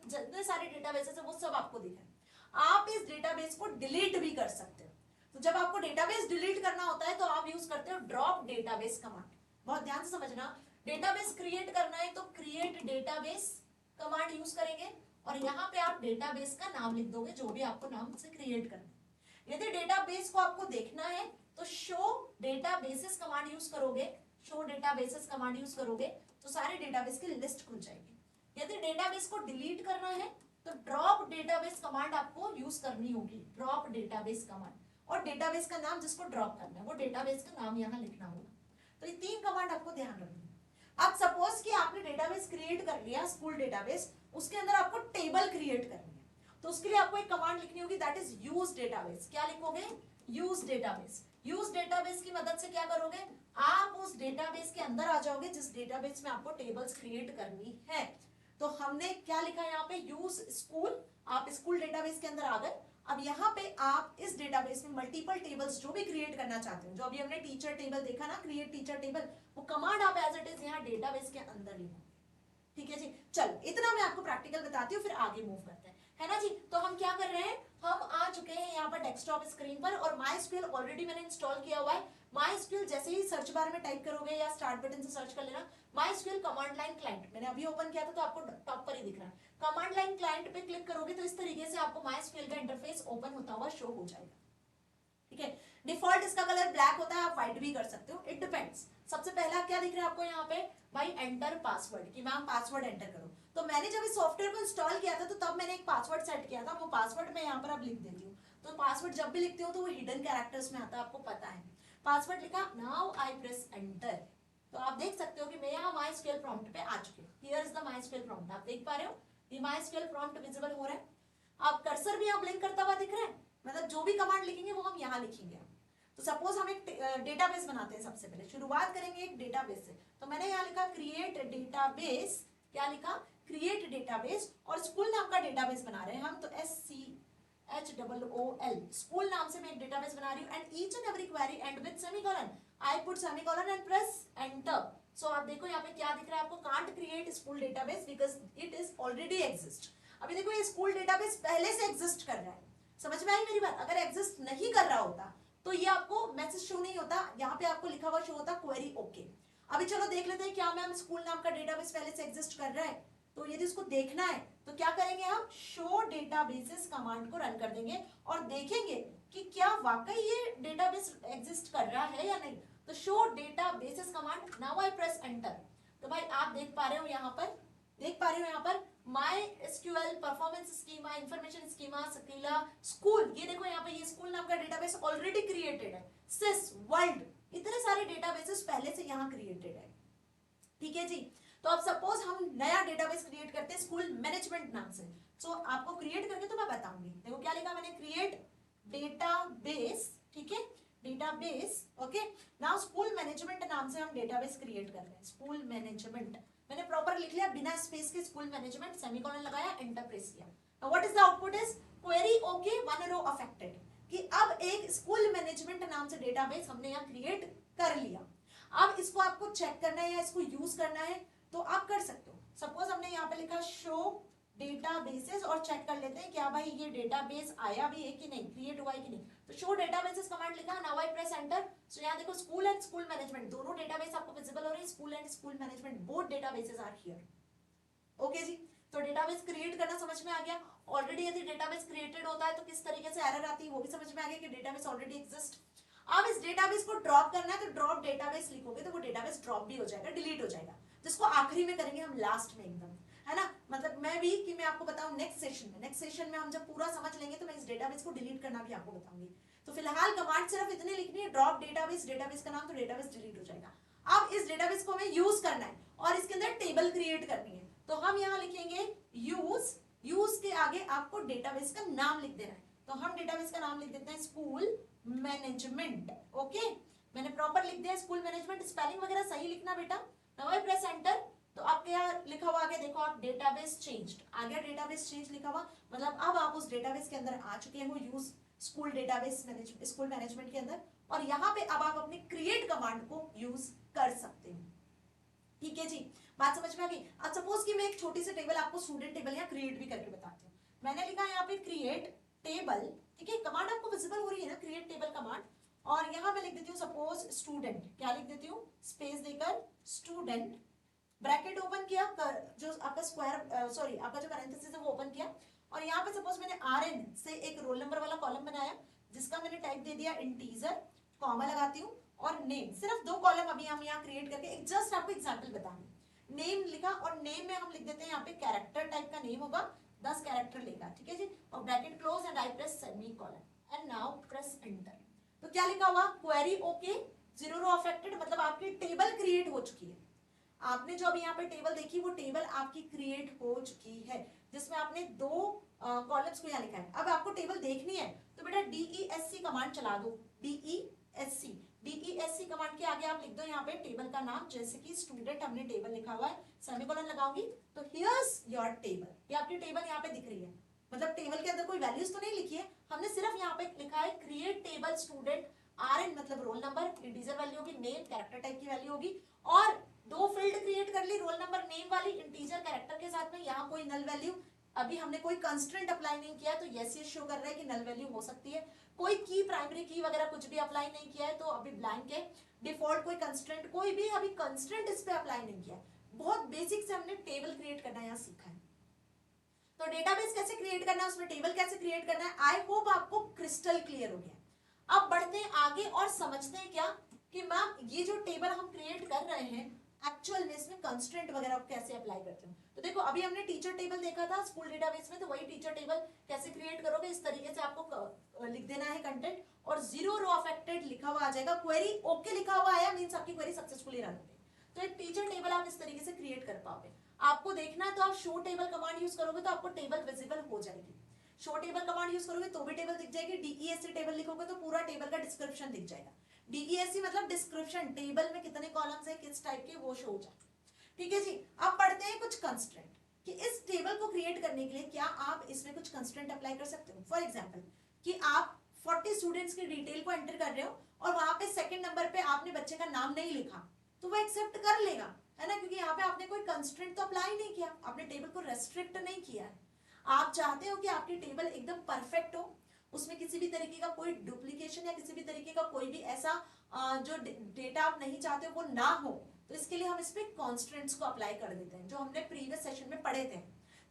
जितने सारे डेटाबेसेस है वो सब आपको दिख रहा है। आप इस डेटाबेस को डिलीट भी कर सकते हो। तो जब आपको डेटाबेस डिलीट करना होता है तो आप यूज करते हो ड्रॉप डेटाबेस कमांड। बहुत ध्यान से समझना, डेटाबेस क्रिएट करना है तो क्रिएट डेटाबेस कमांड यूज करेंगे और यहाँ पे आप डेटाबेस का नाम लिख दोगे, जो भी आपको नाम से क्रिएट करना है। यदि डेटाबेस को आपको देखना है तो शो डेटाबेसेस कमांड यूज करोगे, शो डेटाबेसेस कमांड यूज करोगे तो सारे डेटाबेस की लिस्ट खुल जाएगी। यदि डेटाबेस को डिलीट करना है तो ड्रॉप डेटाबेस कमांड आपको यूज करनी होगी, ड्रॉप डेटाबेस कमांड, और डेटाबेस का नाम जिसको ड्रॉप करना है वो डेटाबेस का नाम यहाँ लिखना होगा। तो ये तीन कमांड आपको ध्यान रखनी है। अब सपोज कि आपने डेटाबेस क्रिएट कर लिया, स्कूल डेटाबेस, उसके अंदर आपको टेबल क्रिएट करनी है तो उसके लिए आपको एक कमांड लिखनी होगी, दैट इज यूज डेटाबेस। क्या लिखोगे, यूज डेटाबेस। यूज डेटाबेस की मदद से क्या करोगे, आप उस डेटाबेस के अंदर आ जाओगे जिस डेटाबेस में आपको टेबल्स क्रिएट करनी है। तो हमने क्या लिखा है यहाँ पे, यूज स्कूल, आप स्कूल डेटाबेस के अंदर आ गए। अब यहाँ पे आप इस डेटाबेस में मल्टीपल टेबल्स जो भी क्रिएट करना चाहते हो, जो अभी हमने टीचर टेबल देखा ना, क्रिएट टीचर टेबल, वो कमांड आप एज इट इज यहाँ डेटाबेस के अंदर लिखो। ठीक है जी, चल इतना मैं आपको प्रैक्टिकल बताती हूँ, फिर आगे मूव करते हैं, है ना जी। तो हम क्या कर रहे हैं, हम आ चुके हैं यहाँ पर डेस्कटॉप स्क्रीन पर और माइस्क्यूएल ऑलरेडी मैंने इंस्टॉल किया हुआ है। माइस्क्यूएल जैसे ही सर्च बार में टाइप करोगे या स्टार्ट बटन से सर्च कर लेना, माइस्क्यूएल कमांड लाइन क्लाइंट, मैंने अभी ओपन किया था तो आपको टॉप पर ही दिख रहा है। कमांड लाइन क्लाइंट पे क्लिक करोगे तो इस तरीके से आपको माइस्क्यूएल का इंटरफेस ओपन होता हुआ शो हो जाएगा। ठीक है, डिफॉल्ट इसका कलर ब्लैक होता है, आप व्हाइट भी कर सकते हो, इट डिपेंड्स। सबसे पहला क्या दिख रहा है आपको यहाँ पे, भाई एंटर पासवर्ड, कि मैम पासवर्ड एंटर करो। तो मैंने जब इस सॉफ्टवेयर को इंस्टॉल किया था तो तब मैंने एक पासवर्ड सेट किया था, वो पासवर्ड मैं यहाँ पर अब लिख देती हूँ। तो पासवर्ड जब भी लिखते हो तो वो हिडन कैरेक्टर्स में आता है, आपको पता है। पासवर्ड लिखा, नाउ आई प्रेस एंटर। तो आप देख सकते हो कि मैं यहाँ माइस्क्यूएल प्रॉम्प्ट पे आ चुकी हूँ। Here is the MySQL prompt, आप देख पा रहे हो ये माइस्क्यूएल प्रॉम्प्ट विजिबल हो रहा है। आप कर्सर भी आप ब्लिंक करता हुआ दिख रहा है, मतलब जो भी कमांड लिखेंगे वो हम यहाँ लिखेंगे। तो सपोज हम एक डेटाबेस बनाते हैं, सबसे पहले शुरुआत करेंगे एक डेटाबेस से। तो मैंने यहाँ लिखा क्रिएट डेटाबेस, क्या लिखा, क्रिएट डेटाबेस, और स्कूल नाम का डेटाबेस बना रहे हैं हम, तो SCHOOL, स्कूल नाम से मैं एक डेटाबेस बना रही हूँ। And each and every query and with semicolon, I put semicolon and press enter. So आप देखो यहाँ पे क्या दिख रहा है आपको, can't create school database because it is already exist. अभी देखो ये स्कूल डेटाबेस पहले से एग्जिस्ट कर रहा है, समझ में आई मेरी बात। अगर एग्जिस्ट नहीं कर रहा होता तो ये आपको मैसेज शो नहीं होता, यहाँ पे आपको लिखा हुआ शो होता क्वेरी ओके। अभी चलो देख लेते हैं क्या मैम स्कूल नाम का डेटाबेस पहले से एग्जिस्ट कर रहा है। तो यदि इसको देखना है तो क्या करेंगे हम, शो डेटाबेसेस कमांड को रन कर देंगे और देखेंगे कि क्या वाकई ये डेटाबेस एग्जिस्ट कर रहा है या नहीं। तो show databases command, now I press enter. तो भाई आप देख पा रहे हो यहाँ पर, देख पा रहे हो यहाँ पर MySQL, performance schema, information schema, स्कीला, स्कूल, ये देखो यहाँ पे ये स्कूल नाम का डेटाबेस ऑलरेडी क्रिएटेड है। सिस, वर्ल्ड, इतने सारे डेटाबेसेस पहले से यहाँ क्रिएटेड है। ठीक है जी, तो अब सपोज हम नया डेटाबेस क्रिएट करते हैं स्कूल मैनेजमेंट नाम से। तो आपको क्रिएट करके तो मैं बताऊंगी। देखो क्या लिखा मैंने, क्रिएट डेटाबेस, ठीक है, database, okay. Now school management नाम से हम डेटाबेस क्रिएट कर रहे हैं, स्कूल मैनेजमेंट मैंने प्रॉपर लिख लिया बिना स्पेस के, स्कूल मैनेजमेंट, सेमीकोलन लगाया, एंटर प्रेस किया। Now what is the output is query okay, one row affected, कि अब एक स्कूल मैनेजमेंट नाम से डेटाबेस हमने यहाँ क्रिएट कर लिया। अब इसको आपको चेक करना है या इसको यूज करना है तो आप कर सकते हो। सपोज हमने यहाँ पे लिखा शो डेटाबेसेस और चेक कर लेते हैं क्या भाई ये डेटाबेस आया भी है कि नहीं, क्रिएट हुआ है कि नहीं। तो शो डेटाबेसेस कमांड लिखा, now I press enter. So यहाँ देखो स्कूल एंड स्कूल मैनेजमेंट दोनों डेटाबेस आपको विजिबल हो रहे हैं, school and school management both databases are here. Okay जी, तो डेटाबेस क्रिएट करना समझ में आ गया। ऑलरेडी यदि डेटाबेस क्रिएटेड होता है तो किस तरीके से एरर आती है वो भी समझ में आ गया कि डेटाबेस ऑलरेडी एग्जिस्ट। अब इस डेटाबेस को ड्रॉप करना है तो ड्रॉप डेटाबेस लिखोगे तो वो डेटाबेस ड्रॉप भी हो जाएगा, डिलीट हो जाएगा, जिसको आखिरी में करेंगे हम, लास्ट में एकदम, है ना। मतलब मैं भी कि मैं आपको बताऊं नेक्स्ट सेशन में हम जब पूरा समझ लेंगे तो मैं इस डेटाबेस को डिलीट करना भी आपको बताऊंगी। तो फिलहाल कमांड सिर्फ इतनी लिखनी है, ड्रॉप डेटाबेस, डेटाबेस का नाम, तो डेटाबेस डिलीट हो जाएगा। अब इस डेटाबेस को हमें यूज करना है और इसके अंदर टेबल क्रिएट करनी है, तो हम यहाँ लिखेंगे यूज, यूज के आगे आपको डेटाबेस का नाम लिख देना है। तो हम डेटाबेस का नाम लिख देते हैं स्कूल मैनेजमेंट। ओके, मैंने प्रॉपर लिख दिया स्कूल मैनेजमेंट, स्पेलिंग वगैरह सही लिखना बेटा। नाउ आई प्रेस एंटर, तो आपके यहाँ लिखा हुआ आगे देखो आप, डेटाबेस चेंज्ड आ गया, डेटाबेस चेंज लिखा हुआ, मतलब अब आप उस डेटाबेस के अंदर आ चुके हो, use school database management, school management के अंदर। और यहाँ पे अब आप अपने क्रिएट कमांड को यूज कर सकते हो। ठीक है जी, बात समझ में आ गई। अब सपोज कि मैं एक छोटी सी टेबल आपको स्टूडेंट टेबल यहाँ क्रिएट भी करके बताती हूँ। मैंने लिखा यहाँ पे क्रिएट टेबल, ठीक है, कमांड आपको विजिबल हो रही है ना, क्रिएट टेबल कमांड। और यहाँ मैं लिख देती हूँ सपोज स्टूडेंट, क्या लिख देती हूँ, स्पेस देकर स्टूडेंट, ब्रैकेट ओपन किया, जो आपका स्क्वायर सॉरी आपका जो पैरेंथेसिस है वो ओपन किया, और यहाँ पे सपोज मैंने RN से एक रोल नंबर वाला कॉलम बनाया जिसका मैंने टाइप दे दिया इंटीजर, कॉमा लगाती हूँ, और नेम, सिर्फ 2 कॉलम अभी हम यहाँ क्रिएट करके एक जस्ट आपको एग्जांपल बताऊंगी। नेम लिखा और नेम में हम लिख देते हैं यहाँ पे कैरेक्टर टाइप का नेम होगा, 10 कैरेक्टर लेगा, ठीक है जी, और bracket close and I press semicolon and now press enter. तो क्या लिखा हुआ, क्वेरी ओके, 0 रो अफेक्टेड, मतलब आपकी टेबल क्रिएट हो चुकी है। आपने जो अभी यहाँ पे टेबल देखी वो टेबल आपकी क्रिएट हो चुकी है, जिसमें आपने 2 कॉलम्स को यहाँ लिखा है। अब आपको टेबल देखनी है तो बेटा DESC कमांड चला दो, DESC कमांड के आगे आप लिख दो यहाँ पे टेबल का नाम, जैसे कि स्टूडेंट हमने टेबल लिखा हुआ है, सेमीकोलन लगाऊंगी तो हियर्स योर टेबल, ये आपकी टेबल यहाँ पे दिख रही है। मतलब टेबल के अंदर कोई वैल्यूज तो नहीं लिखी है, हमने सिर्फ यहाँ पे लिखा है क्रिएट टेबल स्टूडेंट, RN मतलब रोल नंबर, इंटीजर वैल्यू होगी, नेम कैरेक्टर टाइप की वैल्यू होगी, और 2 फील्ड क्रिएट कर ली, रोल नंबर नेम वाली, इंटीजर कैरेक्टर के साथ में, यहाँ कोई नल वैल्यू, अभी हमने कोई कंस्ट्रेंट अप्लाई नहीं किया है तो यस ये शो कर रहा है कि नल वैल्यू हो सकती है। कोई की, प्राइमरी की वगैरह कुछ भी अप्लाई नहीं किया है तो अभी ब्लैंक है। डिफॉल्ट कोई कंस्ट्रेंट, कोई भी अभी कंस्ट्रेंट इस पे अप्लाई नहीं किया है। बहुत बेसिक से हमने टेबल क्रिएट करना यहाँ सीखा है। तो डेटाबेस कैसे क्रिएट करना है, उसमें टेबल कैसे क्रिएट करना है, आई होप आपको क्रिस्टल क्लियर हो गया। अब बढ़ते हैं आगे और समझते हैं क्या कि मैम ये जो टेबल हम क्रिएट कर रहे हैं एक्चुअल में इसमें कंस्ट्रेंट वगैरह कैसे अप्लाई करते हैं। तो देखो अभी हमने टीचर टेबल देखा था स्कूल डेटाबेस में, तो वही टीचर टेबल कैसे क्रिएट करोगे, इस तरीके से आपको लिख देना है कंटेंट, और 0 रो अफेक्टेड लिखा हुआ आ जाएगा, क्वेरी ओके लिखा हुआ आया मींस आपकी क्वेरी सक्सेसफुली रन हो गई। तो एक टीचर टेबल आप इस तरीके से क्रिएट कर पाओगे। आपको देखना है तो आप शो टेबल कमांड यूज करोगे तो आपको टेबल विजिबल हो जाएगी। शो टेबल कमांड यूज करोगे तो भी टेबल दिख जाएगी, DESC टेबल लिखोगे तो पूरा टेबल का डिस्क्रिप्शन दिख जाएगा। DESC मतलब डिस्क्रिप्शन, टेबल में कितने कॉलम्स है, किस टाइप के, वो शो हो जाएगा। ठीक है जी, अब पढ़ते हैं कुछ कंस्ट्रेंट कि इस टेबल को क्रिएट करने के लिए क्या आप इसमें कुछ कंस्ट्रेंट अप्लाई कर सकते हो। फॉर एग्जांपल कि आप 40 स्टूडेंट्स की डिटेल को एंटर कर रहे हो और वहां पे सेकंड नंबर पे आपने बच्चे का नाम नहीं लिखा तो वो एक्सेप्ट कर लेगा, है ना, क्योंकि यहाँ पे आपने कोई कंस्ट्रेंट तो अप्लाई नहीं किया, आपने टेबल को रेस्ट्रिक्ट नहीं किया है। आप चाहते हो कि आपकी टेबल एकदम परफेक्ट हो, उसमें किसी भी तरीके का कोई डुप्लीकेशन या किसी भी तरीके का कोई भी ऐसा जो डेटा आप नहीं चाहते हो वो ना हो, तो इसके लिए हम इस पे कॉन्स्टेंट्स को अप्लाई कर देते हैं जो हमने प्रीवियस सेशन में पढ़े थे।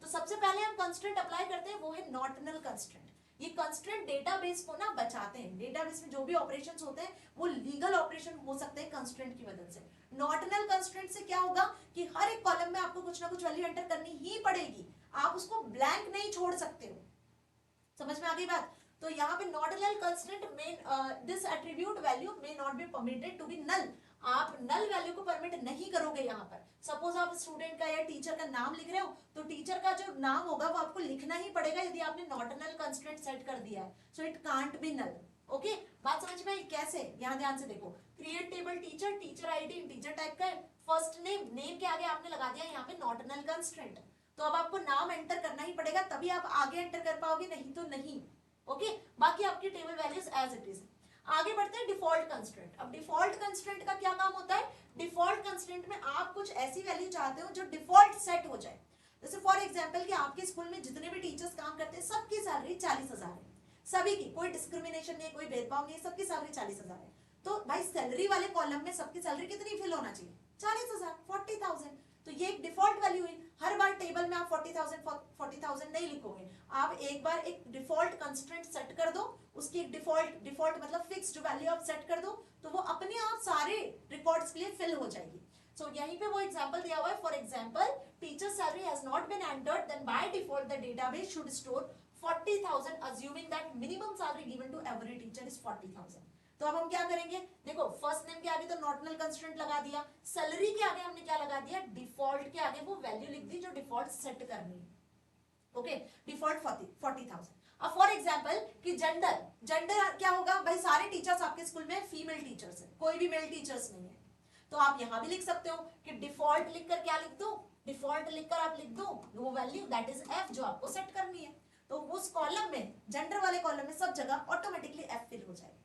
तो सबसे पहले हम कंस्ट्रेंट अप्लाई करते हैं वो है नॉट नल कंस्ट्रेंट। ये कंस्ट्रेंट डेटाबेस को ना बचाते हैं, डेटाबेस में जो भी ऑपरेशंस होते हैं वो लीगल ऑपरेशन हो सकते हैं कंस्ट्रेंट की मदद से। नॉट नल कंस्ट्रेंट से क्या होगा कि हर एक कॉलम में आपको कुछ ना कुछ वैल्यू एंटर करनी ही पड़ेगी, आप उसको ब्लैंक नहीं छोड़ सकते हो। समझ में आ गई बात। तो यहाँ पे नॉट नल कंस्ट्रेंट में this attribute value may not be permitted to be null, आप नल वैल्यू को परमिट नहीं करोगे। यहाँ पर सपोज आप स्टूडेंट का या टीचर का नाम लिख रहे हो तो टीचर का जो नाम होगा वो आपको लिखना ही पड़ेगा यदि आपने नॉट नल कंस्ट्रेंट सेट कर दिया है, so it can't be null. Okay, बात समझ में आई कैसे, यहाँ ध्यान से देखो। Create table teacher, teacher ID integer type का है, फर्स्ट नेम, नेम के आगे आपने लगा दिया यहाँ पे नॉट नल कंस्ट्रेंट, तो अब आपको नाम एंटर करना ही पड़ेगा, तभी आप आगे एंटर कर पाओगे, नहीं तो नहीं। ओके, बाकी आपकी table values as it is. आगे बढ़ते हैं डिफॉल्ट कंस्ट्रेंट। अब डिफॉल्ट कंस्ट्रेंट का क्या काम होता है? डिफॉल्ट कंस्ट्रेंट में आप कुछ ऐसी वैल्यू चाहते हो जो डिफॉल्ट सेट हो जाए। जैसे फॉर एग्जांपल कि आपके स्कूल में जितने भी टीचर्स काम करते हैं सबकी सैलरी 40,000 है, सभी की, कोई डिस्क्रिमिनेशन नहीं, कोई भेदभाव नहीं, सबकी सैलरी 40,000 है। तो भाई सैलरी वाले कॉलम में सबकी सैलरी कितनी फिल होना चाहिए? 40,000, 40,000। तो ये एक डिफॉल्ट वैल्यू हुई। हर बार टेबल में आप 40,000 नहीं लिखोगे, आप एक बार एक डिफॉल्ट कंस्ट्रेंट सेट कर दो, उसकी एक डिफॉल्ट मतलब फिक्स्ड वैल्यू आप सेट कर दो, तो वो अपने आप सारे रिकॉर्ड्स के लिए फिल हो जाएगी। सो यहीं पे वो एग्जांपल दिया हुआ है, for example teacher salary has not been entered, then by default the database should store 40,000 assuming that minimum salary given to every teacher is 40,000। तो अब हम क्या करेंगे? देखो फर्स्ट नेम के आगे तो नॉर्मल कंस्ट्रेंट लगा दिया, सैलरी के आगे हमने क्या लगा दिया? डिफॉल्ट के आगे वो वैल्यू लिख दी जो डिफॉल्ट सेट करनी है। Okay, default 40,000। अब फॉर एग्जांपल कि जेंडर क्या होगा? भाई सारे टीचर्स आपके स्कूल में फीमेल टीचर्स है, कोई भी मेल टीचर्स नहीं है, तो आप यहां भी लिख सकते हो कि डिफॉल्ट लिखकर क्या लिख दो? डिफॉल्ट लिखकर आप लिख दो वो वैल्यू दैट इज एफ जो आपको सेट करनी है। तो उस कॉलम में, जेंडर वाले कॉलम में सब जगह ऑटोमेटिकली एफ फिल हो जाएगी।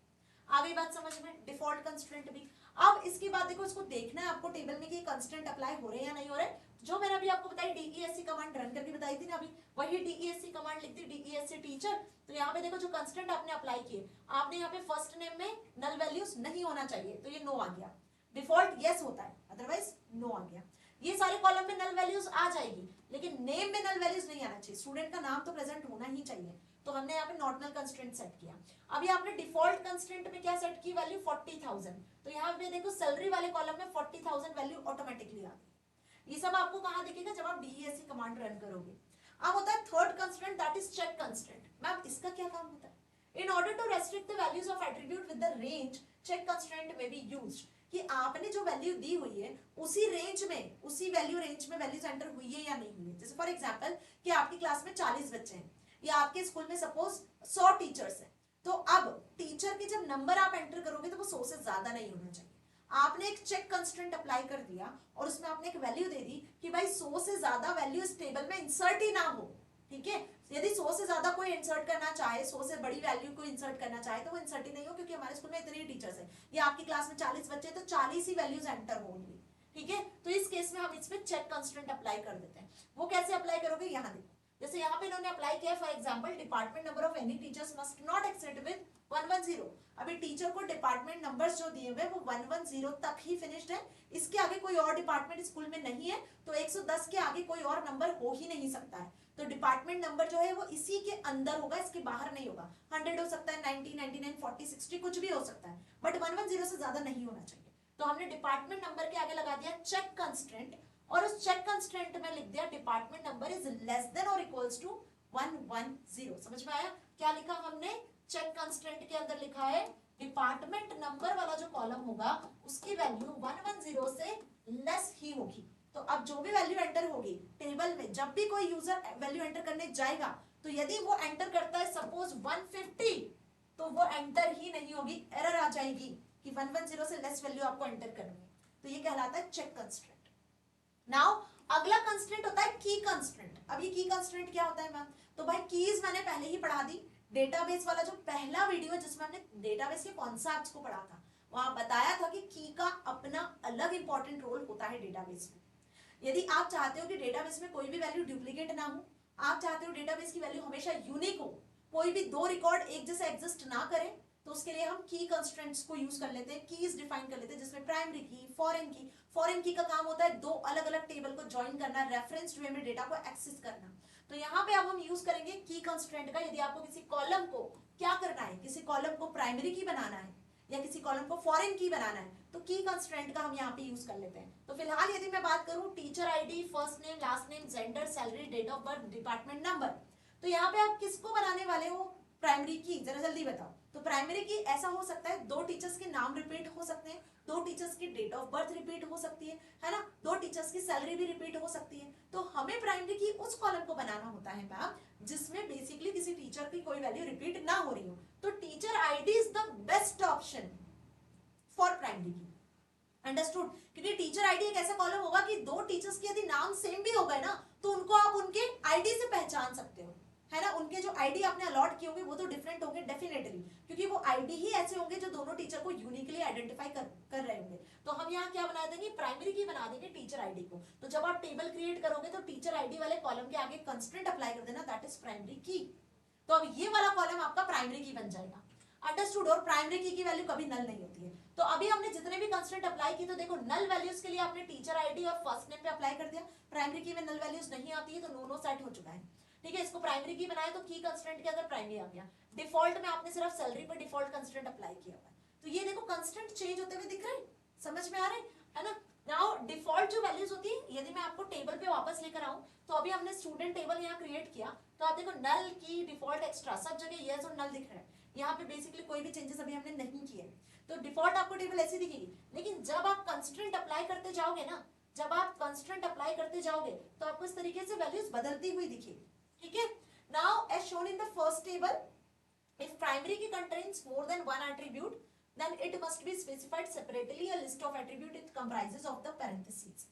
आ गई बात समझ में? डिफॉल्ट कंस्ट्रेंट भी। अब इसके बाद देखो, इसको देखना है आपको टेबल में कि कंस्ट्रेंट अप्लाई हो रहे हैं या नहीं हो रहे। जो मैंने अभी आपको बताई डीईएससी कमांड रन करके बताई थी ना अभी, वही डीईएससी कमांड लिखती डीईएससी टीचर। तो यहाँ पे देखो जो कंस्ट्रेंट आपने अप्लाई किए, आपने यहाँ पे फर्स्ट नेम में नल वैल्यूज नहीं होना चाहिए, तो ये नो आ गया। डिफॉल्ट यस होता है, अदरवाइज नो आ गया। ये सारे कॉलम में नल वैल्यूज आ जाएगी, लेकिन नेम में नल वैल्यूज नहीं आना चाहिए, स्टूडेंट का नाम तो प्रेजेंट होना ही चाहिए। तो हमने यहाँ पे नॉर्मल कंस्ट्रेंट सेट किया। अभी आपने डिफॉल्ट कंस्ट्रेंट में क्या सेट की? वैल्यू 40,000। तो यहाँ पे देखो सैलरी वाले कॉलम में 40,000 वैल्यू ऑटोमेटिकली आ गई। ये सब आपको कहाँ दिखेगा? जब आप डीईएससी कमांड रन करोगे। अब होता है third constraint, that is check constraint. Ma'am इसका क्या काम होता है? In order to restrict the values of attribute with the range, check constraint में बी यूज्ड। कि आपने जो वैल्यू दी हुई है उसी रेंज में, उसी वैल्यू रेंज में वैल्यूज एंटर हुई है या नहीं हुई है। जैसे फॉर एग्जांपल कि आपकी क्लास में 40 बच्चे हैं, या आपके स्कूल में सपोज 100 टीचर्स हैं, तो अब टीचर के जब नंबर आप एंटर करोगे तो वो 100 से ज्यादा नहीं होना चाहिए। आपने एक चेक कंस्ट्रेंट अप्लाई कर दिया और उसमें आपने एक वैल्यू दे दी कि भाई 100 से ज्यादा वैल्यू इस टेबल में इंसर्ट ही ना हो। ठीक है, यदि 100 से ज्यादा कोई इंसर्ट करना चाहे, 100 से बड़ी वैल्यू को इंसर्ट करना चाहे, तो वो इंसर्ट ही नहीं हो, क्योंकि हमारे स्कूल में इतने ही टीचर्स हैं, या आपकी क्लास में 40 बच्चे हैं तो 40 ही वैल्यूज एंटर होंगी। ठीक है, तो इस केस में हम इसमें चेक कंस्ट्रेंट अप्लाई कर देते हैं। वो कैसे अप्लाई करोगे? यहाँ देखो, जैसे यहाँ पे इन्होंने अप्लाई किया for example department number of any teachers must not exceed with 110। अभी टीचर को डिपार्टमेंट नंबर्स जो दिए हुए वो 110 तक ही फिनिश्ड है, इसके आगे कोई और डिपार्टमेंट स्कूल में नहीं है, तो 110 के आगे कोई और नंबर हो ही नहीं सकता है। तो डिपार्टमेंट नंबर जो है वो इसी के अंदर होगा, इसके बाहर नहीं होगा। 100 हो सकता है, 90, 99, 40, 60 कुछ भी हो सकता है, बट 110 से ज्यादा नहीं होना चाहिए। तो हमने डिपार्टमेंट नंबर के आगे लगा दिया चेक कंस्ट्रेंट, और उस चेक कंस्ट्रेंट में लिख दिया department number is less then और इक्वल्स टू 110। समझ में आया? क्या लिखा हमने? चेक कंस्ट्रेंट के अंदर लिखा है डिपार्टमेंट नंबर वाला जो कॉलम होगा उसकी वैल्यू 110 से लेस ही होगी। तो अब जो भी वैल्यू एंटर होगी टेबल में, जब भी कोई यूजर वैल्यू एंटर करने जाएगा, तो यदि वो एंटर करता है सपोज 150, तो वो एंटर ही नहीं होगी, एरर आ जाएगी कि 110 से लेस वैल्यू आपको एंटर करनी है। तो ये कहलाता है चेक कंस्ट्रेंट। नाउ अगला कंस्ट्रेंट होता है की कंस्ट्रेंट। अब ये की कंस्ट्रेंट क्या होता है मैम? तो भाई कीज मैंने पहले ही पढ़ा दी, डेटाबेस वाला जो पहला वीडियो जिसमें हमने डेटाबेस के कॉन्सेप्ट्स को पढ़ा था, वहां बताया था कि की का अपना अलग इंपॉर्टेंट रोल होता है डेटाबेस में। यदि आप चाहते हो कि डेटाबेस में कोई भी वैल्यू डुप्लीकेट ना हो, आप चाहते हो डेटाबेस की वैल्यू हमेशा यूनिक हो, कोई भी दो रिकॉर्ड एक जैसे एग्जिस्ट ना करे, तो उसके लिए हम की कंस्ट्रेंट्स को यूज कर लेते हैं, कीज डिफाइन कर लेते हैं, जिसमें प्राइमरी की, फॉरेन की। फॉरेन की का काम होता है दो अलग अलग टेबल को ज्वाइन करना, रेफरेंस वे में डेटा को एक्सेस करना। तो यहाँ पे अब हम यूज करेंगे की कंस्ट्रेंट का। यदि आपको किसी कॉलम को क्या करना है, किसी कॉलम को प्राइमरी की बनाना है या किसी कॉलम को फॉरेन की बनाना है, तो की कंस्ट्रेंट का हम यहाँ पे यूज कर लेते हैं। तो फिलहाल यदि मैं बात करूं teacher ID, first name, last name, gender, salary, date of birth, department number, तो यहाँ पे आप किसको बनाने वाले हो? प्राइमरी की। जरा जल्दी बताओ। तो प्राइमरी की ऐसा हो सकता है, दो टीचर्स के नाम रिपीट हो सकते हैं, दो टीचर्स की डेट ऑफ बर्थ रिपीट हो सकती है ना, दो टीचर्स की सैलरी भी रिपीट हो सकती है। तो हमें प्राइमरी की उस कॉलम को बनाना होता है मैम जिसमें बेसिकली किसी टीचर की कोई वैल्यू रिपीट ना हो रही हो। तो teacher ID is the best option for primary की। अंडरस्टूड? क्योंकि टीचर आईडी एक ऐसा कॉलम होगा कि दो टीचर्स के यदि नाम सेम भी हो गए ना तो उनको आप उनके आईडी से पहचान सकते हो, है ना। उनके जो आईडी आपने अलॉट किए होंगे वो तो डिफरेंट होंगे डेफिनेटली, क्योंकि वो आईडी ही ऐसे होंगे जो दोनों टीचर को यूनिकली आइडेंटिफाई कर रहे होंगे। तो हम यहाँ क्या बना देंगे, प्राइमरी की बना देंगे टीचर आईडी को। तो जब आप टेबल क्रिएट करोगे तो टीचर आईडी वाले कॉलम के आगे कंस्ट्रेंट अप्लाई कर देना, दैट इज प्राइमरी की। तो अब ये वाला कॉलम आपका प्राइमरी की बन जाएगा, अंडरस्टूड। और प्राइमरी की वैल्यू कभी नल नहीं होती है। तो अभी हमने जितने भी कंस्ट्रेंट अप्लाई की, तो देखो नल वैल्यूज के लिए आपने टीचर आईडी और फर्स्ट नेम पे अप्लाई कर दिया, प्राइमरी की में नल वैल्यूज नहीं आती है तो नो नो सेट हो चुका है, ठीक है। इसको प्राइमरी की बनाया तो की कंस्ट्रेंट के अंदर प्राइमरी आ गया। डिफॉल्ट में आपने सिर्फ सैलरी पर डिफॉल्ट कंस्ट्रेंट अप्लाई किया हुआ है, तो ये देखो कंस्ट्रेंट चेंज होते हुए दिख रहे हैं, समझ में आ रहे है ना। नाउ डिफॉल्ट जो वैल्यूज होती है, यदि मैं आपको टेबल पे वापस लेकर आऊं, तो अभी हमने स्टूडेंट टेबल यहाँ क्रिएट किया, तो आप देखो नल की डिफॉल्ट एक्स्ट्रा सब जगह यस और नल दिख रहा है। यहाँ पे बेसिकली कोई भी चेंजेस अभी हमने नहीं किए, तो डिफॉल्ट आपको टेबल ऐसी दिखेगी। लेकिन जब आप कंस्ट्रेंट अप्लाई करते जाओगे ना, जब आप कंस्ट्रेंट अप्लाई करते जाओगे तो आपको इस तरीके से वैल्यूज बदलती हुई दिखेगी, ठीक है। Now as shown in the first table, if primary key contains more than one attribute, then it must be specified separately. A list of attribute it comprises of the parentheses,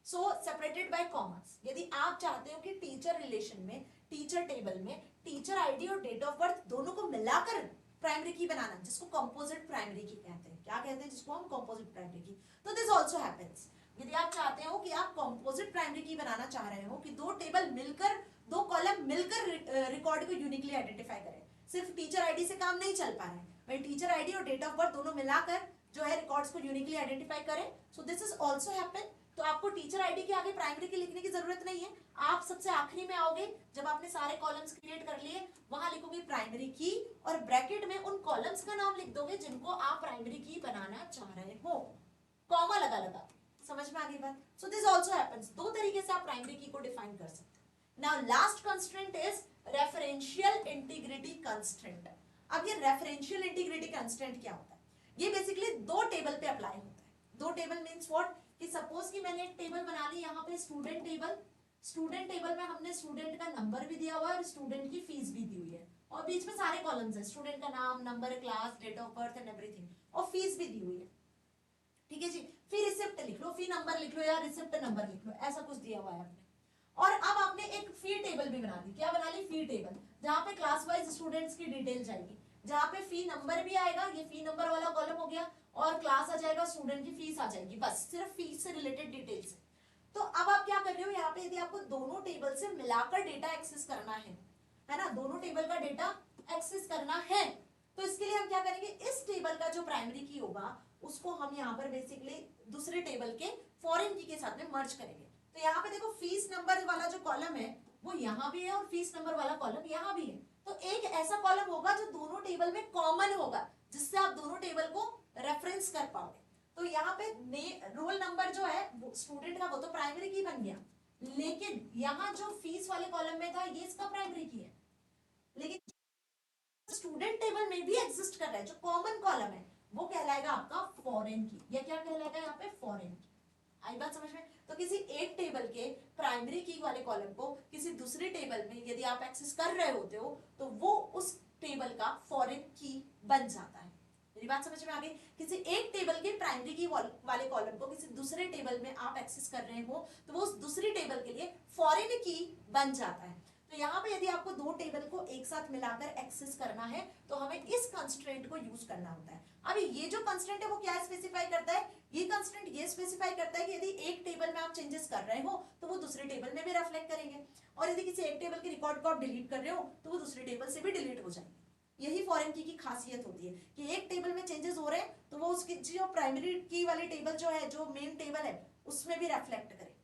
so separated by commas. यदि आप चाहते हो कि teacher relation में, teacher table में teacher ID और date of birth दोनों को मिलाकर प्राइमरी की बनाना, जिसको कंपोजिट प्राइमरी की कहते हैं, क्या कहते हैं जिसको हम कंपोजिट प्राइमरी की, तो दिस आल्सो हैपेंस। यदि आप चाहते हो कि आप कंपोजिट प्राइमरी की बनाना चाह रहे हो कि दो टेबल मिलकर, दो कॉलम मिलकर रिकॉर्ड को यूनिकली आइडेंटिफाई करें, सिर्फ टीचर आईडी से काम नहीं चल पा रहा है, भाई टीचर आईडी और डेट ऑफ बर्थ दोनों मिलाकर जो है रिकॉर्ड्स को यूनिकली आइडेंटिफाई करें, so this is also happen. तो आपको टीचर आईडी के आगे प्राइमरी की लिखने की जरूरत नहीं है, आप सबसे आखिरी में आओगे जब आपने सारे कॉलम्स क्रिएट कर लिए, वहां लिखोगे प्राइमरी की और ब्रैकेट में उन कॉलम्स का नाम लिख दोगे जिनको आप प्राइमरी की बनाना चाह रहे हो, कॉमा लगा लगा। समझ में आ गई बात? So this also happens. दो तरीके से आप प्राइमरी की को डिफाइन कर सकते हैं। Now last constraint is referential integrity constraint. अब ये रेफरेंशियल इंटीग्रिटी कंस्ट्रेंट क्या होता है? ये बेसिकली दो टेबल पे अप्लाई होता है। दो टेबल मींस व्हाट, कि सपोज कि मैंने एक टेबल बना ली यहाँ पे स्टूडेंट टेबल, स्टूडेंट टेबल में हमने स्टूडेंट का नंबर भी दिया हुआ है और स्टूडेंट की फीस भी दी हुई है, और बीच में सारे कॉलम्स हैं, स्टूडेंट का नाम, number, class, date of birth and everything, और फीस भी दी हुई है, ठीक है जी। फिर रिसिप्ट लिख लो, फी नंबर लिख लो या रिसिप्ट नंबर लिख लो, ऐसा कुछ दिया हुआ है आपने। और अब आपने एक फी टेबल भी बना दी, क्या बना ली, फी टेबल, जहाँ पे क्लास वाइज स्टूडेंट्स की डिटेल जाएगी, जहाँ पे फी नंबर भी आएगा, ये फी नंबर वाला कॉलम हो गया, और क्लास आ जाएगा, स्टूडेंट की फीस आ जाएगी, बस सिर्फ फीस से रिलेटेड डिटेल्स। तो अब आप क्या कर रहे हो यहाँ पे, यदि आपको दोनों टेबल से मिलाकर डेटा एक्सेस करना है ना, दोनों टेबल का डेटा एक्सेस करना है, तो इसके लिए हम क्या करेंगे, इस टेबल का जो प्राइमरी की होगा उसको हम यहाँ पर बेसिकली दूसरे टेबल के फॉरेन की के साथ में मर्ज करेंगे। तो यहाँ पे देखो फीस नंबर वाला जो कॉलम है वो यहाँ भी है और फीस नंबर वाला कॉलम यहाँ भी है, तो एक ऐसा कॉलम होगा जो दोनों टेबल में कॉमन होगा, जिससे आप दोनों टेबल को रेफरेंस कर पाओगे। तो यहाँ पे रोल नंबर जो है स्टूडेंट का वो तो प्राइमरी की बन गया, लेकिन यहाँ जो फीस वाले कॉलम में था ये इसका प्राइमरी की है, लेकिन स्टूडेंट टेबल में भी एग्जिस्ट कर रहा है जो कॉमन कॉलम है वो कहलाएगा आपका फॉरेन की, या क्या कहलाएगा यहाँ पे, फॉरेन की। आई बात समझ में? तो किसी एक टेबल के प्राइमरी की वाले कॉलम को किसी दूसरे टेबल में यदि आप एक्सेस कर रहे होते हो तो वो उस टेबल का फॉरेन की बन जाता है। मेरी बात समझ में आ गई? किसी एक टेबल के प्राइमरी की वाले कॉलम को किसी दूसरे टेबल में आप एक्सेस कर रहे हो तो वो उस दूसरी टेबल के लिए फॉरेन की बन जाता है। तो यहाँ पे यदि आपको दो टेबल को एक साथ मिलाकर एक्सेस करना है तो हमें इस कंस्ट्रेंट को यूज करना होता है। अभी ये जो कंस्ट्रेंट है वो क्या स्पेसिफाई करता है, ये कंस्ट्रेंट ये स्पेसिफाई करता है कि यदि एक टेबल में आप चेंजेस कर रहे हो तो वो दूसरे टेबल में भी रिफ्लेक्ट करेंगे, और यदि किसी एक टेबल के रिकॉर्ड को आप डिलीट कर रहे हो तो वो दूसरे टेबल से भी डिलीट हो जाएंगे। यही फॉरेन की खासियत होती है कि एक टेबल में चेंजेस हो रहे हैं तो वो उसकी जो प्राइमरी की वाली टेबल जो है, जो मेन टेबल है, उसमें भी रिफ्लेक्ट करे।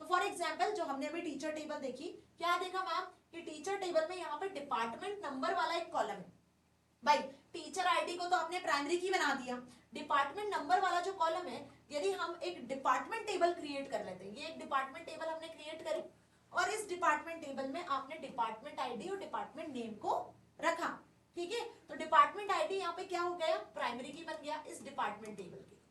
तो फॉर एग्जाम्पल जो हमने अभी टीचर टेबल देखी, क्या देखा मैम कि टीचर टेबल में यहाँ पे डिपार्टमेंट नंबर वाला एक कॉलम है। भाई टीचर आईडी को तो आपने प्राइमरी की बना दिया, डिपार्टमेंट नंबर वाला जो कॉलम है, यदि हम एक डिपार्टमेंट टेबल क्रिएट कर लेते हैं, ये एक डिपार्टमेंट टेबल हमने क्रिएट करी और इस डिपार्टमेंट टेबल में आपने डिपार्टमेंट आईडी और डिपार्टमेंट नेम को रखा, ठीक है। तो डिपार्टमेंट आईडी यहाँ पे क्या हो गया, प्राइमरी की बन गया इस डिपार्टमेंट टेबल की।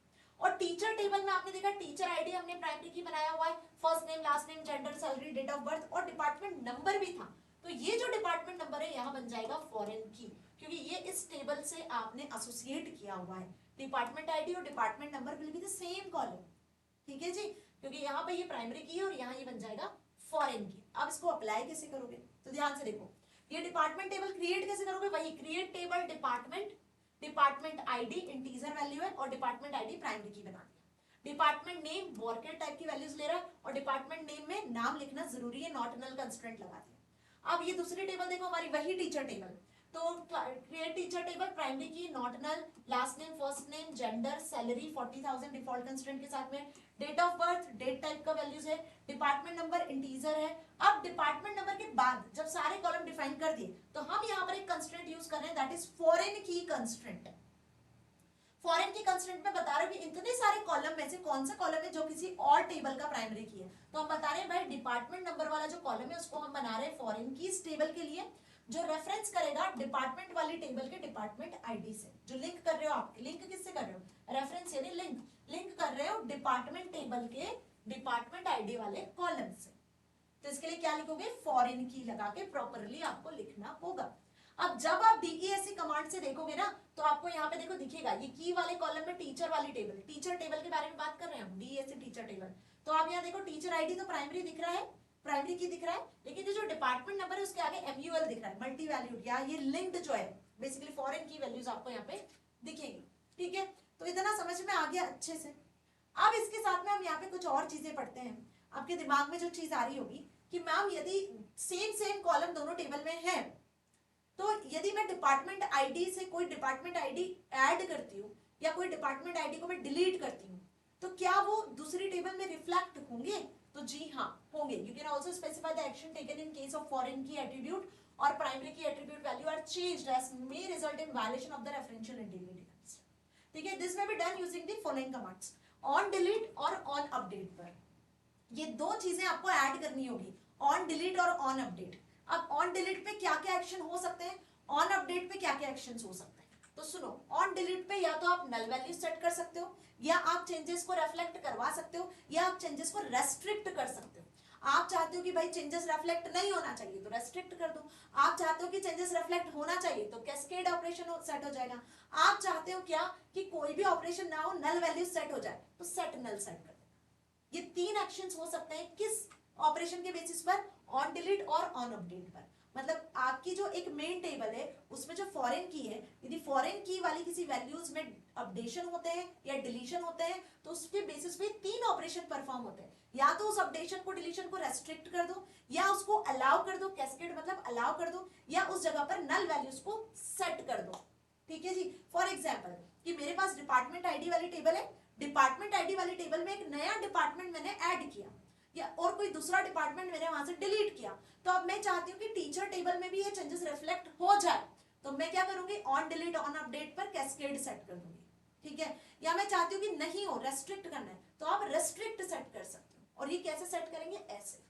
और टीचर टेबल में आपने देखा टीचर आईडी हमने प्राइमरी की बनाया हुआ है, first name, last name, gender, salary, date of birth और डिपार्टमेंट नंबर भी था। तो ये जो डिपार्टमेंट नंबर है यहाँ बन जाएगा फॉरेन की, क्योंकि ये इस टेबल से आपने एसोसिएट किया हुआ है। डिपार्टमेंट आईडी और department number will be the same column, ठीक है जी, क्योंकि यहाँ पे ये प्राइमरी की है और यहाँ ये बन जाएगा फॉरेन की। अब इसको अप्लाई कैसे करोगे, तो ध्यान से देखो, ये डिपार्टमेंट टेबल क्रिएट कैसे करोगे, वही create table department, department ID integer value है और डिपार्टमेंट आईडी प्राइमरी की बना दिया। डिपार्टमेंट नेम वॉरकेट टाइप की वैल्यूज ले रहा है और डिपार्टमेंट नेम में नाम लिखना जरूरी है, नॉट नल कंस्ट्रेंट लगा दिया। अब ये दूसरी टेबल देखो, हमारी वही टीचर टेबल, तो create teacher table, primary key not null, last name first name gender salary 40,000 default constraint के साथ में, date of birth date type का वैल्यूज है, डिपार्टमेंट नंबर इंटीजर है। अब डिपार्टमेंट नंबर के बाद जब सारे कॉलम डिफाइन कर दिए तो हम यहाँ पर एक कंस्ट्रेंट यूज कर रहे हैं, that is foreign key constraint. Foreign key constraint में बता रहे हैं कि इतने सारे कॉलम में से कौन सा कॉलम है जो किसी और टेबल का प्राइमरी की है, तो हम बता रहे हैं भाई डिपार्टमेंट नंबर वाला जो कॉलम है उसको हम बना रहे हैं फॉरेन की इस टेबल के लिए, जो रेफरेंस करेगा डिपार्टमेंट वाली टेबल के डिपार्टमेंट आईडी से। जो लिंक कर रहे हो आप, लिंक किससे कर रहे हो, रेफरेंस यानी लिंक कर रहे हो डिपार्टमेंट टेबल के डिपार्टमेंट आईडी वाले कॉलम से। तो इसके लिए क्या लिखोगे, फॉरेन की लगा के प्रॉपरली आपको लिखना होगा। अब जब आप डीईएससी कमांड से देखोगे ना तो आपको यहाँ पे देखो दिखेगा, ये की वाले कॉलम में टीचर वाली टेबल, टीचर टेबल के बारे में बात कर रहे हैं हम, डीईएससी टीचर टेबल। तो आप यहाँ देखो टीचर आईडी तो प्राइमरी दिख रहा है, प्राइमरी की दिख रहा है, लेकिन जो डिपार्टमेंट नंबर है उसके आगे एमयूएल दिख रहा है, मल्टी वैल्यूड, या ये लिंक्ड जो है बेसिकली फॉरेन की वैल्यूज आपको यहाँ पे दिखेगी। ठीक है, तो इतना समझ में आ गया अच्छे से। अब इसके साथ में हम यहाँ पे कुछ और चीजें पढ़ते हैं। आपके दिमाग में जो चीज आ रही होगी कि मैम यदि सेम कॉलम दोनों टेबल में है, तो यदि मैं डिपार्टमेंट आईडी से कोई डिपार्टमेंट आईडी ऐड करती हूँ या कोई डिपार्टमेंट आईडी को मैं डिलीट करती हूँ, तो क्या वो दूसरी टेबल में रिफ्लेक्ट होंगे, तो जी हाँ होंगे। You can also specify the action taken in case of foreign key attribute और primary key attribute value are changed as may result in violation of the referential integrity. ठीक है, this may be done using the following commands, on delete और on update पर। ये दो चीजें आपको add करनी होगी, ऑन डिलीट और ऑन अपडेट। अब ऑन डिलीट पे क्या क्या एक्शन हो सकते हैं, ऑन अपडेट पे क्या क्या एक्शन हो सकते हैं, तो सुनो, ऑन डिलीट पे या तो आप नल वैल्यू सेट कर सकते हो, या आप चेंजेस को रिफ्लेक्ट करवा सकते हो, या आप चेंजेस को रेस्ट्रिक्ट कर सकते हो। आप चाहते हो कि भाई चेंजेस रिफ्लेक्ट नहीं होना चाहिए तो रेस्ट्रिक्ट कर दो, आप चाहते हो कि चेंजेस रिफ्लेक्ट होना चाहिए तो कैस्केड ऑपरेशन सेट हो जाएगा, आप चाहते हो क्या कि कोई भी ऑपरेशन ना हो, नल वैल्यू सेट हो जाए, तो सेट नल सेट कर दो। ये तीन एक्शंस हो सकते हैं किस ऑपरेशन के बेसिस पर, ऑन डिलीट और ऑन अपडेट पर। मतलब आपकी जो एक मेन टेबल है उसमें जो फॉरेन की है, यदि फॉरेन की वाली किसी वैल्यूज में अपडेशन होते हैं या डिलीशन होते हैं तो उसके बेसिस पे तीन ऑपरेशन परफॉर्म होते हैं, या तो उस अपडेशन को डिलीशन को रेस्ट्रिक्ट कर दो, या उसको अलाउ कर दो, कैस्केड मतलब अलाउ कर दो, या उस जगह पर नल वैल्यूज को सेट कर दो। ठीक है जी, फॉर एग्जाम्पल कि मेरे पास डिपार्टमेंट आईडी वाली टेबल है, डिपार्टमेंट आईडी वाली टेबल में एक नया डिपार्टमेंट मैंने ऐड किया या और कोई दूसरा डिपार्टमेंट मैंने वहां से डिलीट किया, तो अब मैं चाहती हूँ कि टीचर टेबल में भी ये चेंजेस रिफ्लेक्ट हो जाए, तो मैं क्या करूंगी, ऑन डिलीट ऑन अपडेट पर कैस्केड सेट कर दूंगी। ठीक है, या मैं चाहती हूँ कि नहीं हो, रेस्ट्रिक्ट करना है, तो आप रेस्ट्रिक्ट सेट कर सकते हो। और ये कैसे सेट करेंगे, ऐसे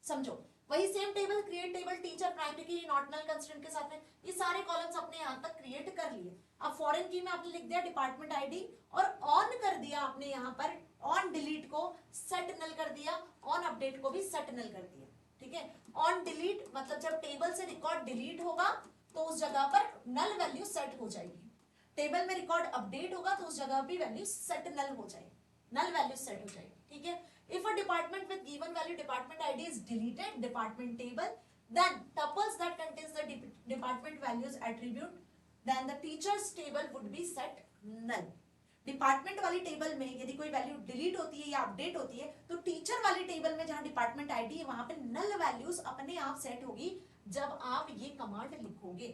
समझो, वही same table, create table teacher primary key not null constraint के साथ में ये सारे कॉलम्स अपने यहाँ तक क्रिएट कर लिए। अब फॉरेन की में आपने लिख दिया डिपार्टमेंट आईडी और ऑन कर दिया आपने यहाँ पर, ऑन डिलीट को सेट नल कर दिया, ऑन अपडेट को भी सेट नल कर दिया। ठीक है, ऑन डिलीट मतलब जब टेबल से रिकॉर्ड डिलीट होगा तो उस जगह पर नल वैल्यू सेट हो जाएगी, टेबल में रिकॉर्ड अपडेट होगा तो उस जगह भी वैल्यू सेट नल हो जाएगी, नल वैल्यू सेट हो जाएगी। ठीक है, if a department with given value department id is deleted department table, then tuples that contains the department values attribute, then the teachers table would be set null। Department वाली table में यदि कोई value delete होती है या update होती है तो टीचर वाली टेबल में जहां डिपार्टमेंट आईडी है वहां पे नल वैल्यूज अपने आप सेट होगी जब आप ये कमांड लिखोगे।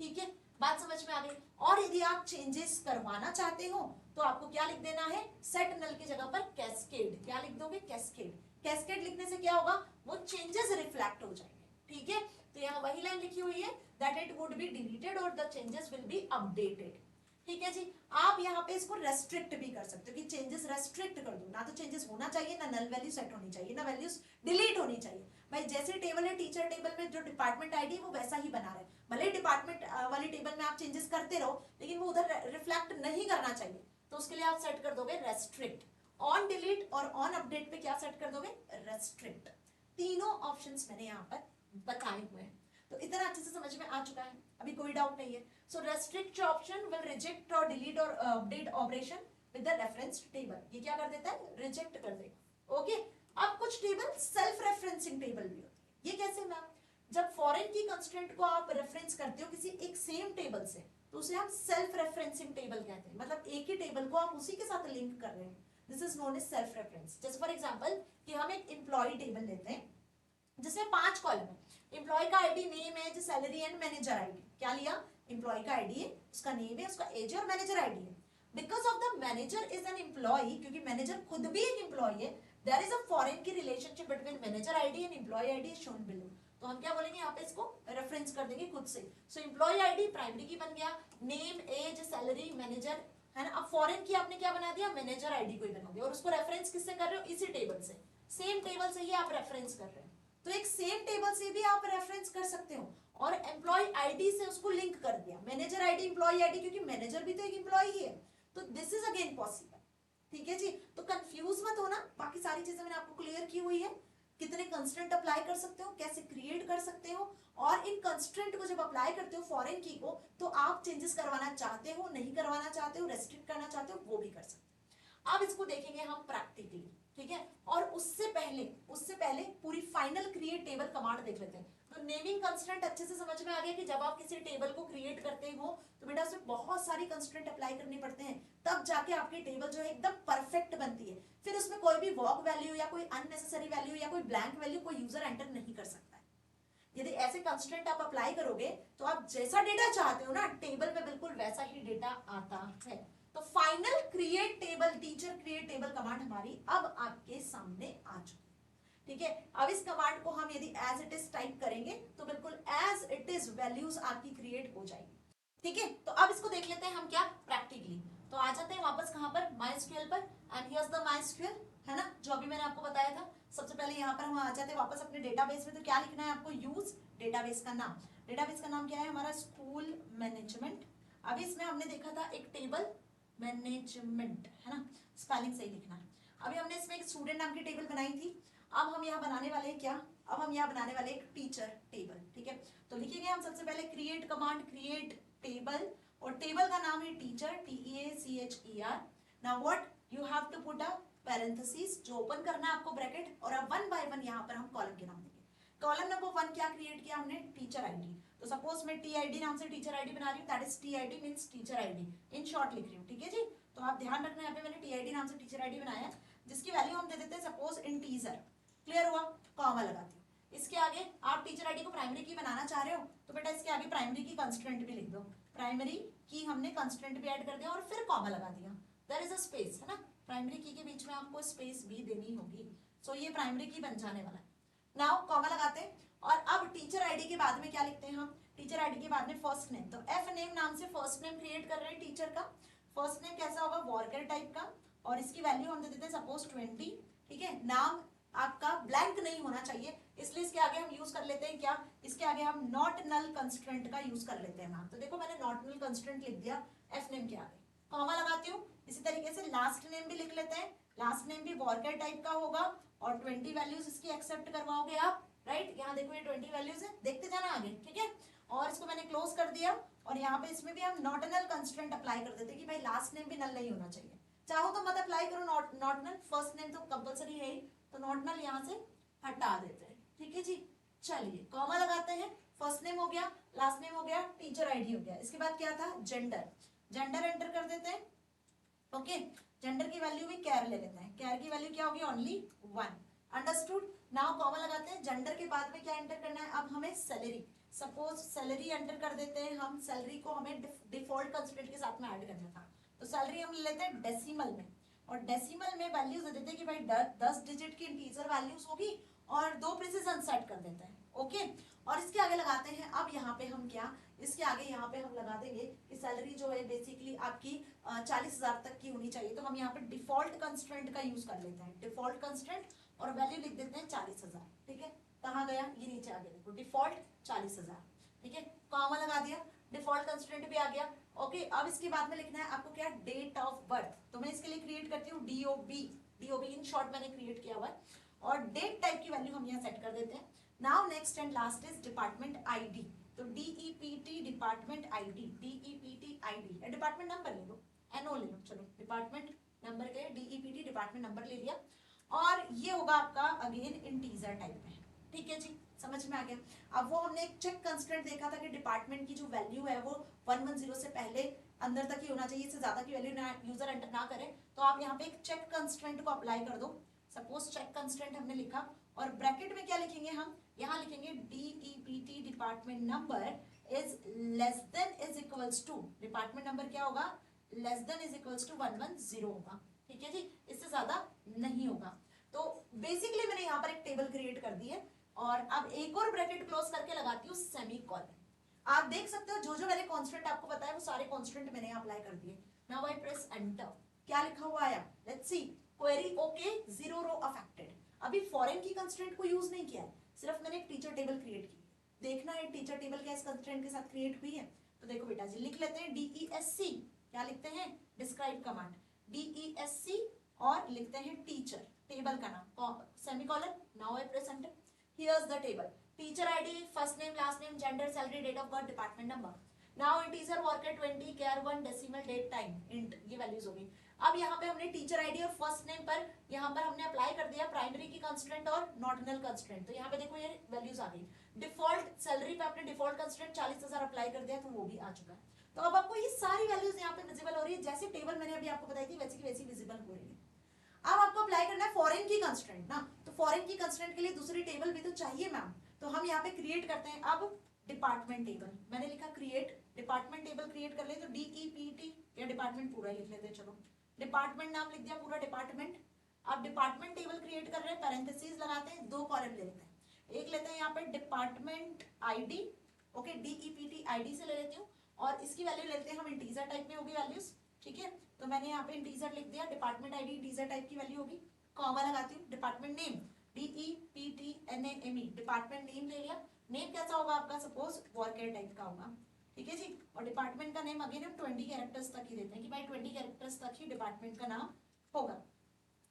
ठीक है, बात समझ में आ गई। और यदि आप चेंजेस करवाना चाहते हो तो आपको क्या लिख देना है, सेट नल की जगह पर कैस्केड, क्या लिख दोगे, कैस्केड। कैस्केड लिखने से क्या होगा, वो चेंजेस रिफ्लेक्ट हो जाएंगे। ठीक है, तो यहाँ वही लाइन लिखी हुई है that it would be deleted और the changes will be updated. ठीक है जी, आप यहाँ पे इसको रेस्ट्रिक्ट भी कर सकते हो कि चेंजेस रेस्ट्रिक्ट कर दो, ना तो चेंजेस होना चाहिए, ना नल वैल्यू सेट होनी चाहिए, ना वैल्यूज डिलीट होनी चाहिए। भाई जैसे टेबल है टीचर टेबल में जो डिपार्टमेंट आईडी वो वैसा ही बना रहे, भले डिपार्टमेंट वाली टेबल में आप चेंजेस करते रहो लेकिन वो उधर रिफ्लेक्ट नहीं करना चाहिए, तो उसके लिए आप सेट कर दोगे रेस्ट्रिक्ट। ऑन डिलीट और ऑन अपडेट पे क्या सेट कर दोगे, रेस्ट्रिक्ट। तीनों ऑप्शंस मैंने यहाँ पर बताए हुए हैं। तो इतना अच्छे से समझ में आ चुका है, अभी कोई डाउट नहीं है। सो रेस्ट्रिक्ट ऑप्शन विल रिजेक्ट और डिलीट और update operation with the reference table, ये क्या कर देता है, रिजेक्ट कर देगा। ओके, अब कुछ टेबल सेल्फ रेफरेंसिंग टेबल भी होती है, ये कैसे मैम, जब फॉरेन की कंस्ट्रेंट को आप रेफरेंस करते हो किसी एक सेम टेबल से, तो उसे हम सेल्फ रेफरेंसिंग टेबल कहते हैं, मतलब एक ही टेबल को आप उसी के साथ लिंक कर रहे हैं, this is known as self reference. जैसे फॉर एग्जांपल कि हम एक एम्प्लॉय टेबल लेते हैं जिसमें 5 कॉलम है, एम्प्लॉय का ID, name, age, salary and manager ID. क्या लिया, एम्प्लॉय का आईडी है, उसका नेम है, उसका एज है और मैनेजर आईडी है। Because of the manager is an employee, क्योंकि मैनेजर खुद भी एक एम्प्लॉय है, there is a foreign key relationship between manager ID and employee ID is shown below. तो हम क्या बोलेंगे यहाँ पे, इसको रेफरेंस कर देंगे खुद से। सो एम्प्लॉय आईडी प्राइमरी की बन गया, नेम, एज, सैलरी, मैनेजर, है ना। अब फॉरेन की आपने क्या बना दिया, मैनेजर आईडी को ही बना दिया, और उसको रेफरेंस किससे कर रहे हो, इसी टेबल से, सेम टेबल से ही आप रेफरेंस कर रहे हो। तो एक सेम टेबल से भी आप रेफरेंस कर सकते हो, और एम्प्लॉय आईडी से उसको लिंक कर दिया, मैनेजर आईडी, एम्प्लॉय आईडी, क्योंकि मैनेजर भी तो एक एम्प्लॉय ही है, तो दिस इज अगेन पॉसिबल। ठीक है जी, तो कंफ्यूज मत होना, बाकी सारी चीजें मैंने आपको क्लियर की हुई है, कितने कंस्ट्रेंट अप्लाई कर सकते हो, कैसे क्रिएट कर सकते हो, और इन कंस्ट्रेंट को जब अप्लाई करते हो फॉरेन की को, तो आप चेंजेस करवाना चाहते हो, नहीं करवाना चाहते हो, रेस्ट्रिक्ट करना चाहते हो, वो भी कर सकते हो। अब इसको देखेंगे हम प्रैक्टिकली, ठीक है। और उससे पहले पूरी फाइनल क्रिएट टेबल कमांड देख लेते हैं। तो नेमिंग कंस्ट्रेंट अच्छे से समझ में आ गया कि जब आप किसी टेबल को क्रिएट करते हो तो बेटा उसमें बहुत सारी कंस्ट्रेंट अप्लाई करने पड़ते हैं, तब जाके आपकी टेबल जो है एकदम परफेक्ट बनती है। फिर उसमें कोई भी वॉक वैल्यू या कोई अननेसेसरी वैल्यू या कोई ब्लैंक वैल्यू कोई यूजर एंटर नहीं कर सकता है। यदि ऐसे कंस्ट्रेंट आप अप्लाई करोगे तो आप जैसा डेटा चाहते हो ना टेबल में, बिल्कुल वैसा ही डेटा आता है। तो final create table, teacher create table command हमारी अब आपके सामने आ चुकी है। ठीक है, अब इस कमांड को हम यदि एज इट इज टाइप करेंगे तो बिल्कुल एज इट इज वैल्यूज आपकी क्रिएट हो जाएगी। ठीक है, तो अब इसको देख लेते हैं हम क्या प्रैक्टिकली। तो आ जाते हैं वापस कहां पर, MySQL पर, एंड हियर्स द MySQL, है ना, जो अभी मैंने आपको बताया था। सबसे पहले यहाँ पर हम आ जाते हैं वापस अपने डेटाबेस में। तो क्या लिखना है आपको, यूज डेटाबेस का नाम। डेटाबेस का नाम क्या है हमारा, स्कूल मैनेजमेंट। अभी इसमें हमने देखा था एक टेबल मैनेजमेंट, है ना, स्पेलिंग सही लिखना है। अभी हमने इसमें एक स्टूडेंट नाम की टेबल बनाई थी, अब हम यहाँ बनाने वाले हैं क्या, अब हम यहाँ बनाने वाले एक टीचर टेबल। ठीक है, तो लिखेंगे हम सबसे पहले क्रिएट कमांड, क्रिएट टेबल, और टेबल का नाम है teacher, TEACHER। Now what you have to put a parenthesis, जो ओपन करना है आपको ब्रैकेट, और अब वन बाय वन यहाँ पर हम कॉलम के नाम देंगे। कॉलम नंबर 1 क्या क्रिएट किया हमने, टीचर आईडी। तो सपोज मैं TID नाम से टीचर आईडी बना रही हूँ, that is TID means teacher ID, in short लिख रही हूँ। ठीक है जी, तो आप ध्यान रखना, यहाँ पे मैंने TID नाम से टीचर आईडी बनाया, जिसकी वैल्यू हम दे देते हैं सपोज इंटीजर। क्लियर हुआ, कॉमा लगाती हूँ। इसके आगे आप टीचर आईडी को प्राइमरी की बनाना चाह रहे हो, तो बेटा इसके आगे प्राइमरी की कंस्ट्रेंट भी लिख दो, प्राइमरी की हमने कंस्ट्रेंट भी ऐड कर दिया और फिर कॉमा लगा दिया, देयर इज अ स्पेस, है ना, प्राइमरी की के बीच में आपको स्पेस भी देनी होगी। सो ये प्राइमरी की बन जाने वाला है। नाउ कॉमा लगाते हैं, और अब टीचर आईडी के बाद में क्या लिखते हैं हम, टीचर आईडी के बाद में फर्स्ट नेम। तो एफ नेम नाम से फर्स्ट नेम क्रिएट कर रहे हैं टीचर का। फर्स्ट नेम कैसा होगा, वॉर्कर टाइप का, और इसकी वैल्यू हम दे देते हैं सपोज 20। ठीक है, नाम आपका ब्लैंक नहीं होना चाहिए, इसलिए इसके आगे हम यूज कर लेते हैं क्या, इसके आगे हम नॉट नल कंस्ट्रेंट का यूज कर लेते हैं नाम। तो देखो मैंने नॉट नल कंस्ट्रेंट लिख दिया एफ नेम के आगे, कॉमा लगाती हूँ। इसी तरीके से लास्ट नेम भी लिख लेते हैं, लास्ट नेम भी वॉर्कर टाइप का होगा, और 20 वैल्यूज इसकी एक्सेप्ट करवाओगे आप, राइट। यहाँ देखो ये 20 वैल्यूज है, देखते जाना आगे, ठीक है। और इसको मैंने क्लोज कर दिया, और यहाँ पे इसमें भी हम नॉट नल कंस्ट्रेंट अप्लाई कर देते कि भाई लास्ट नेम भी नल नहीं होना चाहिए। चाहो तो मत अप्लाई करो नॉट नल, फर्स्ट नेम तो कंपलसरी है ही, तो नॉट नल यहाँ से हटा देते हैं। ठीक है जी, चलिए कॉमा लगाते हैं, फर्स्ट नेम हो गया, लास्ट नेम हो गया, टीचर आईडी हो गया। इसके बाद क्या था, जेंडर, जेंडर एंटर कर देते हैं। ओके, जेंडर की वैल्यू भी कैर ले लेते हैं, कैर की वैल्यू क्या होगी, ओनली 1। अंडरस्टूड। नाउ कॉमा लगाते हैं, जेंडर के बाद में क्या एंटर करना है, अब हमें सैलरी, सपोज सैलरी एंटर कर देते हैं हम। सैलरी को हमें डिफॉल्ट कंस्ट्रेंट के साथ में ऐड करना था, तो सैलरी हम ले लेते हैं डेसिमल में, और डेसिमल में वैल्यूज दे देते हैं कि भाई 10 डिजिट की इंटीजर वैल्यूज होगी, और 2 प्रिसिजन सेट कर देते हैं। ओके, और इसके आगे लगाते हैं, अब यहाँ पे हम क्या, इसके आगे यहाँ पे हम लगा देंगे कि सैलरी जो है बेसिकली आपकी 40,000 तक की होनी चाहिए। तो हम यहाँ पे डिफॉल्ट कंस्ट्रेंट का यूज कर लेते हैं, डिफॉल्ट कंस्ट्रेंट, और वैल्यू लिख देते हैं 40,000। ठीक है, कहाँ गया, ये नीचे आ गया, देखो डिफॉल्ट 40,000। ठीक है, कॉमा लगा दिया, डिफॉल्ट कंस्ट्रेंट भी आ गया। ओके, अब इसके बाद में लिखना है आपको क्या, डेट ऑफ बर्थ। तो मैं इसके लिए क्रिएट करती हूँ DOB, इन शॉर्ट मैंने क्रिएट किया हुआ है, और डेट टाइप की वैल्यू हम यहाँ सेट कर देते हैं। Now next and last is department ID. तो DEPT department ID, DEPT ID department number ले लो, एनओ ले लो, चलो डिपार्टमेंट नंबर के डीईपीटी डिपार्टमेंट नंबर ले लिया, और ये होगा आपका अगेन इंटीजर टाइप में। ठीक है जी, समझ में आ गया। अब वो हमने एक चेक कंस्ट्रेंट देखा था कि डिपार्टमेंट की जो वैल्यू है वो 110 से पहले अंदर तक ही होना चाहिए, इससे ज्यादा की वैल्यू ना यूजर एंटर ना करे, तो आप यहाँ पे एक चेक कंस्ट्रेंट को अप्लाई कर दो। सपोज चेक कंस्ट्रेंट हमने लिखा, और ब्रैकेट में क्या लिखेंगे हम, यहाँ लिखेंगे DEPT department number is less than is equals to, department number क्या होगा, less than is equals to 110 होगा। ठीक है जी, इससे ज्यादा नहीं होगा। तो बेसिकली मैंने यहाँ पर एक टेबल क्रिएट कर दी है, और अब एक और ब्रैकेट क्लोज करके लगाती हूँ सेमीकोलन। आप देख सकते हो जो जो मैंने कांस्टेंट आपको बताया वो सारे कांस्टेंट मैंने अप्लाई कर दिए। नाउ आई प्रेस एंटर, क्या लिखा हुआ आया, let's see, query okay, 0 row affected. अभी फॉरेन की कंस्ट्रेंट को यूज नहीं किया है, सिर्फ मैंने एक टीचर टेबल क्रिएट की। देखना है टीचर टेबल क्या इस कंस्ट्रेंट के साथ क्रिएट हुई है। तो देखो बेटा जी, लिख लेते हैं DESC, क्या लिखते हैं, डिस्क्राइब कमांड, DESC, और लिखते हैं टीचर टेबल का नाम, semicolon. Now I press enter, here's the table, teacher ID, first name, last name, gender, salary, date of birth, department number. Now integer, varchar 20, char 1, decimal, date, time, int, ये values होगी। अब यहाँ पे हमने teacher ID और first name पर यहाँ पर हमने अप्लाई कर दिया प्राइमरी की कंस्ट्रेंट और नॉर्डिनल कंस्ट्रेंट, तो यहाँ पे देखो ये वैल्यूज आ गई। डिफॉल्ट सैलरी पे आपने डिफॉल्ट कंस्ट्रेंट 40,000 अप्लाई कर दिया, तो वो भी आ चुका है। तो अब आपको ये सारी वैल्यूज यहाँ पे विजिबल हो रही है, जैसे टेबल मैंने अभी आपको बताई थी वैसी की वैसी विजिबल हो रही है। अब आपको अप्लाई करना है फॉरेन की कंस्ट्रेंट ना, तो फॉरेन की कंस्ट्रेंट के लिए दूसरी टेबल भी तो चाहिए मैम, तो हम यहाँ पे क्रिएट करते हैं अब डिपार्टमेंट टेबल। मैंने लिखा क्रिएट डिपार्टमेंट टेबल, क्रिएट कर ले, तो DEPT या डिपार्टमेंट पूरा लिख लेते हैं, चलो डिपार्टमेंट नाम लिख दिया पूरा डिपार्टमेंट। अब डिपार्टमेंट टेबल क्रिएट कर रहे हैं, पैरेंथेसिस लगाते हैं, 2 कॉलम ले लेते हैं। एक लेते हैं यहाँ पे department ID, okay, DEPT ID से ले लेती हूँ, और इसकी वैल्यू लेते हैं हम इंटीजर टाइप में होगी वैल्यूज। ठीक है, तो मैंने यहाँ पे इंटीजर लिख दिया, डिपार्टमेंट आईडी इंटीजर टाइप की वैल्यू होगी। कॉमा लगाती हूँ, department name DEPTNAME, department name ले लिया। नेम कैसा होगा आपका, सपोज वर्कर टाइप का होगा। ठीक है जी, और डिपार्टमेंट का नेम अगेन हम 20 कैरेक्टर्स तक ही देते हैं कि भाई 20 कैरेक्टर्स तक ही डिपार्टमेंट का नाम होगा।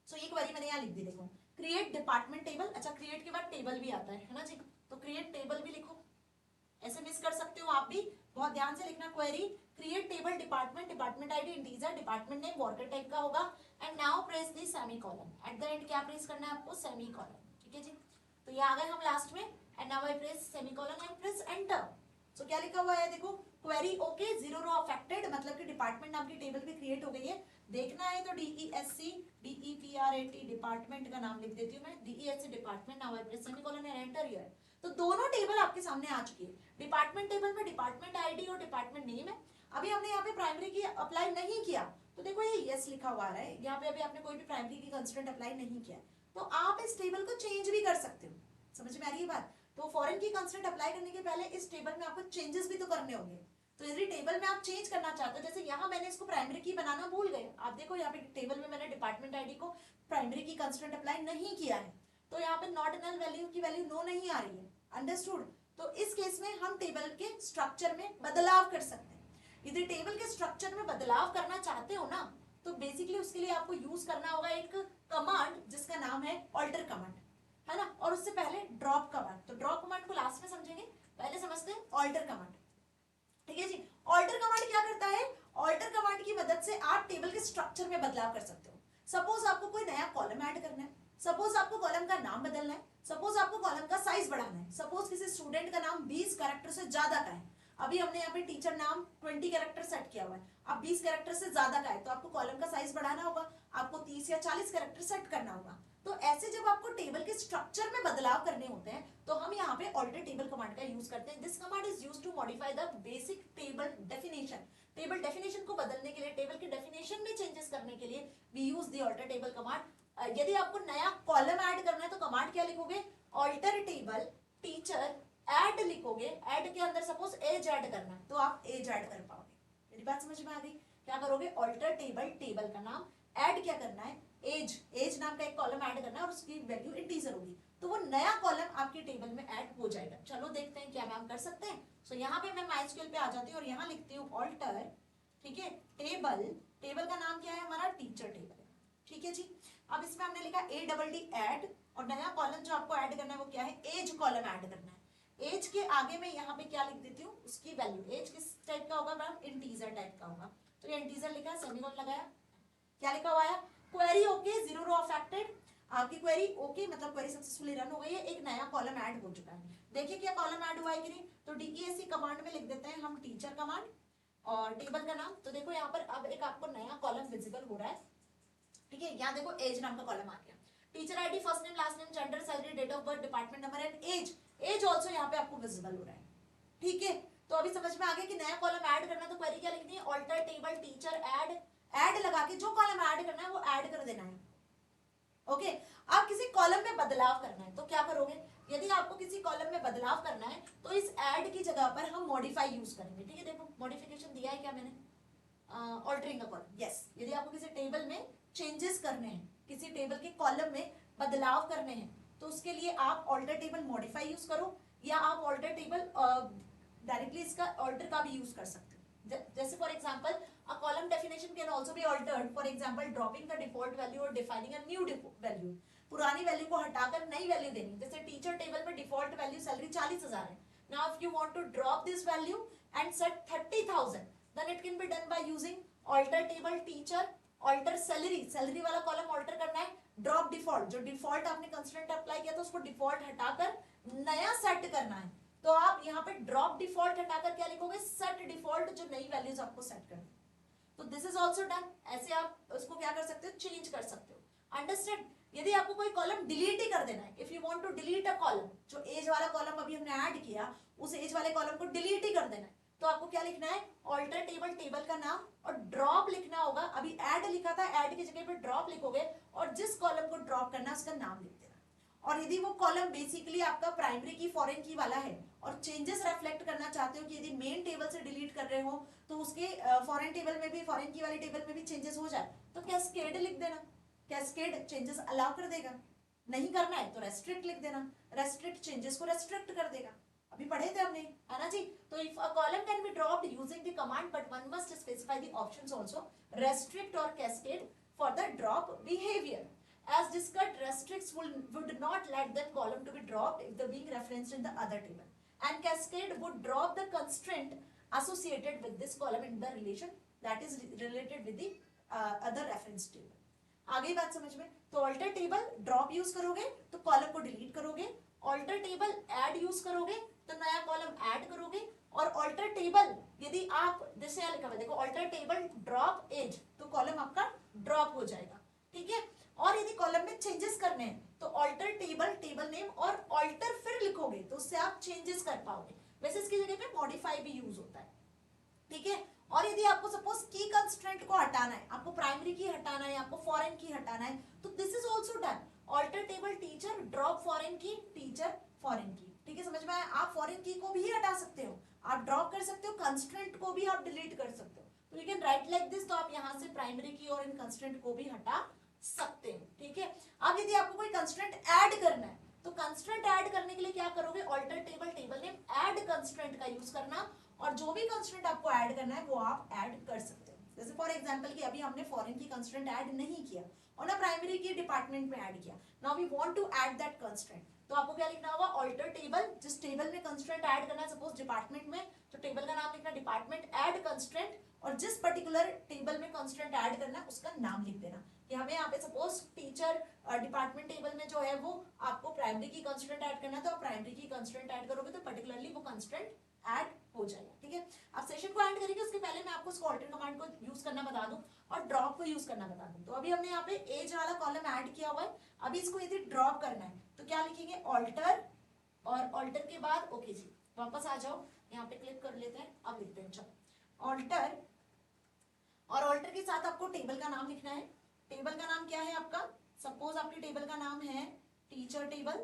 सो ये क्वेरी मैंने यहाँ लिख दी, देखो क्रिएट डिपार्टमेंट टेबल। अच्छा, क्रिएट के बाद टेबल भी आता है ना जी, तो क्रिएट टेबल भी लिखो, ऐसे मिस कर सकते हो आप भी, बहुत ध्यान से लिखना। Query create table department, department ID integer, department name worker type का होगा, and now press the semicolon. At the end क्या प्रेस करना है आपको, सेमीकोलन। ठीक है जी, तो ये आ गए हम लास्ट में, and now I press semicolon and press enter. So क्या लिखा हुआ है देखो, क्वेरी ओके, 0 रो अफेक्टेड, मतलब कि डिपार्टमेंट नाम की टेबल भी क्रिएट हो गई है। देखना है तो DESC DEPRAT डिपार्टमेंट का नाम लिख देती हूँ मैं, DESC department. Now I press semicolon and enter here. तो दोनों टेबल आपके सामने आ चुकी है। डिपार्टमेंट टेबल में डिपार्टमेंट आईडी और डिपार्टमेंट नेम है। अभी हमने यहाँ पे प्राइमरी की अप्लाई नहीं किया, तो देखो ये यस लिखा हुआ है, यहाँ पे अभी आपने कोई भी प्राइमरी की कंस्ट्रेंट अप्लाई नहीं किया, तो आप इस टेबल को चेंज भी कर सकते हो। समझ में आ रही है बात? तो फॉरेन की कंस्ट्रेंट अप्लाई करने के पहले इस टेबल में आपको चेंजेस भी तो करने होंगे। तो यदि टेबल में आप चेंज करना चाहते हो, जैसे यहाँ मैंने इसको प्राइमरी की बनाना भूल गए, आप देखो यहाँ पे टेबल में मैंने डिपार्टमेंट आईडी को प्राइमरी की कंस्ट्रेंट अप्लाई नहीं किया है, तो यहाँ पे नॉट नल वैल्यू की वैल्यू नो नहीं आ रही है। अंडरस्टूड? तो इस केस में हम टेबल के स्ट्रक्चर में बदलाव कर सकते हैं। यदि टेबल के स्ट्रक्चर में बदलाव करना चाहते हो ना, तो बेसिकली उसके लिए आपको यूज करना होगा एक कमांड जिसका नाम है ऑल्टर कमांड, है ना, और उससे पहले ड्रॉप कमांड। तो ड्रॉप कमांड को लास्ट में समझेंगे, पहले समझते हैं ऑल्टर कमांड। ठीक है जी, ऑल्टर कमांड क्या करता है, ऑल्टर कमांड की मदद से आप टेबल के स्ट्रक्चर में बदलाव कर सकते हो। सपोज आपको कोई नया कॉलम ऐड करना है, सपोज आपको कॉलम का नाम बदलना है, सपोज आपको कॉलम का साइज बढ़ाना है, सपोज किसी स्टूडेंट का नाम 20 कैरेक्टर से ज्यादा का है। अभी हमने यहाँ पे टीचर नाम 20 कैरेक्टर सेट किया हुआ है, अब 20 कैरेक्टर से ज्यादा का है, तो आपको कॉलम का साइज बढ़ाना होगा, आपको 30 या 40 कैरेक्टर सेट करना होगा। तो ऐसे जब आपको टेबल के स्ट्रक्चर में बदलाव करने होते हैं, तो हम यहाँ पे ऑल्टर टेबल कमांड का यूज करते हैं। This command is used to modify the basic table definition. Table definition को बदलने के लिए, टेबल के डेफिनेशन में चेंजेस करने के लिए we use the alter table command. यदि आपको नया कॉलम ऐड करना है, तो कमांड क्या लिखोगे, ऑल्टर टेबल टीचर ऐड लिखोगे, ऐड के अंदर सपोज एज ऐड करना है, तो आप एज ऐड कर पाओगे। मेरी बात समझ में आ गई? क्या करोगे, ऑल्टर टेबल, टेबल का नाम, ऐड क्या करना है, एज, एज नाम का एक कॉलम ऐड करना है, और उसकी वैल्यू इंटीजर होगी, तो वो नया कॉलम आपके टेबल में ऐड हो जाएगा। चलो देखते हैं क्या मैम कर सकते हैं। सो यहाँ पे मैं माइस्क्यूएल पे आ जाती हूँ और यहाँ लिखती हूँ ऑल्टर, ठीक है, टेबल, टेबल का नाम क्या है हमारा, टीचर टेबल है। ठीक है जी, अब इसमें हमने लिखा ADD ऐड, और नया कॉलम जो आपको ऐड करना है वो क्या है, एज कॉलम ऐड करना है। एज के आगे मैं यहाँ पे क्या लिख देती हूँ, उसकी वैल्यू। एज किस टाइप का होगा मैम, इंटीजर टाइप का होगा, तो ये इंटीजर लिखा है, सेमीकोलन लगाया, क्या लिखा हुआ है, क्वेरी ओके, 0 रो अफेक्टेड। आपकी क्वेरी ओके मतलब क्वेरी सक्सेसफुली रन हो गई है, एक नया कॉलम ऐड हो चुका है। देखिए क्या कॉलम ऐड हुआ है कि नहीं, तो DESC कमांड में लिख देते हैं हम टीचर कमांड और टेबल का नाम। तो देखो यहाँ पर अब एक आपको नया कॉलम विजिबल हो रहा है, ठीक है। यहाँ देखो एज नाम का कॉलम आ गया, teacher ID, first name, last name, gender, salary, date of birth, department number and age. Age also यहाँ पे आपको विजिबल हो रहा है, ठीक है। तो अभी समझ में आ गया कि नया कॉलम ऐड करना, तो क्वेरी क्या लिखनी है, alter table teacher add. Add लगा के जो कॉलम ऐड करना है वो ऐड कर देना है, ओके। आप किसी कॉलम में बदलाव करना है तो क्या करोगे, यदि आपको किसी कॉलम में बदलाव करना है तो इस ऐड की जगह पर हम मॉडिफाई यूज करेंगे, ठीक है। देखो मॉडिफिकेशन दिया है क्या मैंने, ऑल्टरिंग अ कॉलम, यस। यदि आपको किसी टेबल में चेंजेस करने हैं, किसी टेबल के कॉलम में बदलाव करने हैं, तो उसके लिए आप ऑल्टर टेबल मॉडिफाई यूज करो, या आप ऑल्टर टेबल डायरेक्टली इसका ऑल्टर का भी यूज कर सकते हो। जैसे for example a column definition can also be altered, for example dropping the default value और डिफाइनिंग अ न्यू वैल्यू। पुरानी वैल्यू को हटाकर नई वैल्यू देनी, जैसे टीचर टेबल में डिफॉल्ट वैल्यू सैलरी 40,000 है, now if you want to drop this value and set 30,000, then it can be done by using alter table teacher, alter salary, salary वाला column alter करना है, drop default, जो default आपने constraint apply किया था उसको default हटाकर नया सेट करना है, तो आप यहाँ पे ड्रॉप डिफॉल्ट हटाकर क्या लिखोगे, सेट डिफॉल्ट, जो नई वैल्यूज आपको सेट करनी। तो दिस इज ऑल्सो डन, ऐसे आप उसको क्या कर सकते हो, चेंज कर सकते हो, अंडरस्टैंड। यदि आपको कोई कॉलम डिलीट ही कर देना है, if you want to delete a column, जो एज वाला कॉलम अभी हमने ऐड किया उस एज वाले कॉलम को डिलीट ही कर देना है, तो आपको क्या लिखना है, ऑल्टर टेबल, टेबल का नाम, और ड्रॉप लिखना होगा। अभी ऐड लिखा था, ऐड की जगह पे ड्रॉप लिखोगे, और जिस कॉलम को ड्रॉप करना है उसका नाम लिख देना। और यदि वो कॉलम बेसिकली आपका प्राइमरी की, फॉरेन की वाला है और चेंजेस रिफ्लेक्ट करना चाहते हो कि यदि मेन टेबल से डिलीट कर रहे हो तो उसके फॉरेन टेबल में भी, फॉरेन की वाली टेबल में भी चेंजेस हो जाए, तो कैस्केड लिख देना, कैस्केड चेंजेस अलाउ कर देगा। नहीं करना है तो रेस्ट्रिक्ट लिख देना, रेस्ट्रिक्ट चेंजेस को रेस्ट्रिक्ट कर देगा। अभी पढ़े थे हमने, है ना जी। तो if a column can be dropped using the command but one must specify the options also, restrict और cascade for the drop behaviour. As discussed, restricts would not let that column to be dropped if they're being referenced in the other table. And cascade would drop the constraint associated with this column in the relation that is related with the other reference table. आगे बात समझ में, तो alter table drop use करोगे तो column को delete करोगे, alter table add use करोगे तो नया कॉलम ऐड करोगे, और ऑल्टर टेबल यदि आप, जैसे यहाँ लिखा हुआ देखो, ऑल्टर टेबल ड्रॉप एज, तो कॉलम आपका ड्रॉप हो जाएगा, ठीक है। और यदि कॉलम में चेंजेस करने हैं तो ऑल्टर टेबल, टेबल नेम और ऑल्टर फिर लिखोगे तो उससे आप चेंजेस कर पाओगे। वैसे इसकी जगह पे मॉडिफाई भी यूज होता है, ठीक है। और यदि आपको सपोज की कंस्ट्रेंट को हटाना है, आपको प्राइमरी की हटाना है, आपको फॉरेन की हटाना है, तो this is also done, alter table teacher drop foreign key, teacher foreign key, ठीक है। समझ में आया, आप फॉरेन की को भी हटा सकते हो, आप ड्रॉप कर सकते हो, कंस्ट्रेंट को भी आप डिलीट कर सकते हो, तो you can write like this. तो आप यहाँ से प्राइमरी की और इन कंस्ट्रेंट को भी हटा सकते हो, ठीक है। अब यदि आपको कोई कंस्ट्रेंट ऐड करना है तो कंस्ट्रेंट ऐड करने के लिए क्या करोगे, alter table, table name, add constraint का यूज करना, और जो भी कंस्ट्रेंट आपको ऐड करना है वो आप ऐड कर सकते हो। जैसे फॉर एग्जांपल कि अभी हमने फॉरेन की कंस्ट्रेंट ऐड नहीं किया और ना प्राइमरी की डिपार्टमेंट में ऐड किया, now we want to add that constraint, तो आपको क्या लिखना होगा, ऑल्टर टेबल, जिस टेबल में कंस्ट्रेंट ऐड करना है, सपोज डिपार्टमेंट में, तो टेबल का नाम लिखना डिपार्टमेंट, ऐड कंस्ट्रेंट, और जिस पर्टिकुलर टेबल में कंस्ट्रेंट ऐड करना है उसका नाम लिख देना। कि हमें यहाँ पे सपोज टीचर डिपार्टमेंट टेबल में जो है वो आपको प्राइमरी की कंस्ट्रेंट ऐड करना है, तो आप प्राइमरी की कंस्ट्रेंट ऐड करोगे तो पर्टिकुलरली वो कंस्ट्रेंट ऐड हो जाएगा, ठीक है। अब सेशन को एंड करेंगे उसके पहले मैं आपको उसको ऑल्टर कमांड को यूज करना बता दूं और ड्रॉप को यूज करना बता दूं। तो अभी हमने यहाँ पे एज वाला कॉलम ऐड किया हुआ है, अभी इसको यदि ड्रॉप करना है तो क्या लिखेंगे, ऑल्टर, और ऑल्टर के बाद ओके जी वापस आ जाओ, यहाँ पे क्लिक कर लेते हैं, अब लिखते हैं चलो ऑल्टर, और ऑल्टर के साथ आपको टेबल का नाम लिखना है। टेबल का नाम क्या है आपका, सपोज आपके टेबल का नाम है teacher table,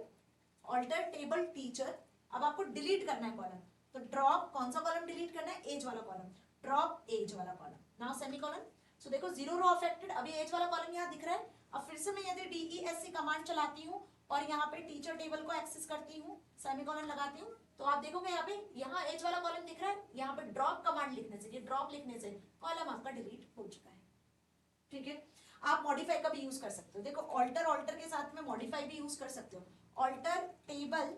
alter table teacher. अब आपको डिलीट करना है कॉलम, तो ड्रॉप, कौन सा कॉलम डिलीट करना है, एज वाला कॉलम, ड्रॉप एज वाला कॉलम, नाउ सेमीकोलन। सो देखो 0 रो अफेक्टेड, अभी एज वाला कॉलम यहाँ दिख रहा है। अब फिर से मैं यदि DESC कमांड चलाती हूँ और यहाँ पे टीचर टेबल को एक्सेस करती हूँ, सेमीकोलन लगाती हूँ, तो आप देखोगे यहाँ एज वाला कॉलम दिख रहा है, यहाँ पे ड्रॉप कमांड लिखने से, ये ड्रॉप लिखने से कॉलम आपका डिलीट हो चुका है, ठीक है। आप मॉडिफाई का भी यूज कर सकते हो। देखो ऑल्टर, ऑल्टर के साथ में मॉडिफाई भी यूज कर सकते हो। Alter table,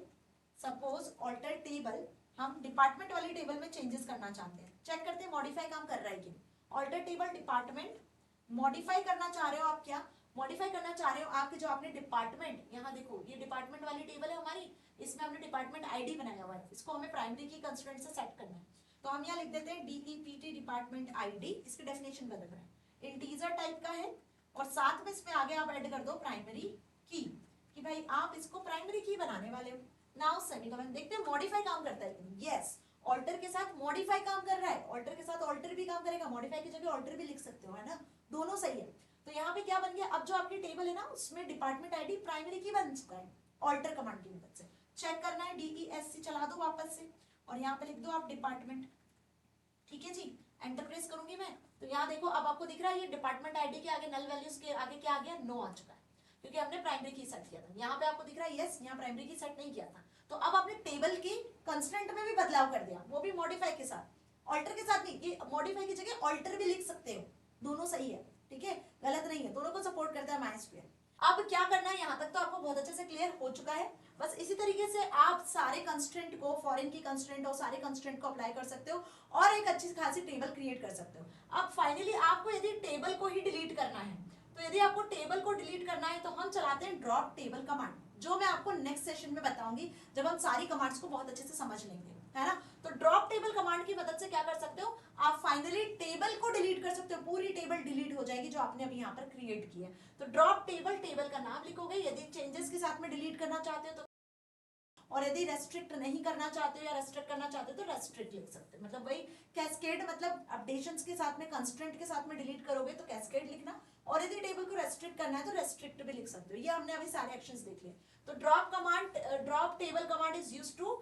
suppose alter table हम डिपार्टमेंट वाली टेबल में चेंजेस करना चाहते हैं, चेक करते हैं मॉडिफाई काम कर रहा है कि नहीं। ऑल्टर टेबल डिपार्टमेंट, मॉडिफाई करना चाह रहे हो आप, क्या मॉडिफाई करना चाह रहे हो आपके जो आपने डिपार्टमेंट, यहाँ देखो ये डिपार्टमेंट वाली टेबल है हमारी, इसमें हमने डिपार्टमेंट आईडी बनाया हुआ है, इसको हमें प्राइमरी की कंस्ट्रेंट से सेट करना है। तो हम यहाँ लिख देते हैं DEPT डिपार्टमेंट आईडी, इसकी डेफिनेशन बदल रहा है, इंटीजर टाइप का है, और साथ में इसमें आगे आप ऐड कर दो प्राइमरी की, कि भाई आप इसको प्राइमरी की बनाने वाले हो। नाउ सेमीकोलन, देखते हैं मॉडिफाई काम करता है। यस, ऑल्टर के साथ मॉडिफाई काम कर रहा है, ऑल्टर के साथ ऑल्टर भी काम करेगा, मॉडिफाई की जगह ऑल्टर भी लिख सकते हो, है ना, दोनों सही है। तो यहाँ पे क्या बन गया, अब जो आपकी टेबल है ना उसमें डिपार्टमेंट आईडी प्राइमरी की बन चुका है ऑल्टर कमांड की मदद से। चेक करना है DESC चला दो वापस से, और यहाँ पे लिख दो आप डिपार्टमेंट, ठीक है जी, एंटर प्रेस करूंगी मैं, तो यहाँ देखो अब आपको दिख रहा है ये डिपार्टमेंट आईडी के आगे नल वैल्यूज के आगे क्या आ गया, नो आ चुका है, क्योंकि हमने प्राइमरी की सेट किया था। यहाँ पे आपको दिख रहा है यस, यहाँ प्राइमरी की सेट नहीं किया था। तो अब आपने टेबल की कंस्टेंट में भी बदलाव कर दिया, वो भी मॉडिफाई के साथ, ऑल्टर के साथ नहीं, ये मॉडिफाई की जगह ऑल्टर भी लिख सकते हो, दोनों सही है, ठीक है, गलत नहीं है, दोनों को सपोर्ट करता है माइस्क्वेयर। अब क्या करना है, यहाँ तक तो आपको बहुत अच्छे से क्लियर हो चुका है। बस इसी तरीके से आप सारे कंस्ट्रेंट को, फॉरेन की कंस्ट्रेंट और सारे कंस्ट्रेंट को अप्लाई कर सकते हो और एक अच्छी खासी टेबल क्रिएट कर सकते हो। अब फाइनली आपको यदि टेबल को ही डिलीट करना है, तो यदि आपको टेबल को डिलीट करना है तो हम चलाते हैं ड्रॉप टेबल कमांड, जो मैं आपको नेक्स्ट सेशन में बताऊंगी जब हम सारी कमांड्स को बहुत अच्छे से समझ लेंगे, है ना। तो ड्रॉप टेबल कमांड की मदद से क्या कर सकते हो, आप फाइनली टेबल को डिलीट कर सकते हो, पूरी टेबल डिलीट हो जाएगी जो आपने अभी यहाँ पर क्रिएट की है। तो ड्रॉप टेबल, टेबल का नाम लिखोगे, यदि चेंजेस के साथ में डिलीट करना चाहते हो तो, और यदि रेस्ट्रिक्ट नहीं करना चाहते हो या रेस्ट्रिक्ट करना चाहते हो तो रेस्ट्रिक्ट लिख सकते हो, मतलब वही कैस्केड, मतलब अपडेशंस के साथ में, कंस्ट्रेंट के साथ में डिलीट करोगे तो कैस्केड लिखना, और यदि टेबल को रेस्ट्रिक्ट करना है तो रेस्ट्रिक्ट भी लिख सकते हो। ये हमने अभी सारे एक्शंस देख लिए। तो drop command, drop table command is used to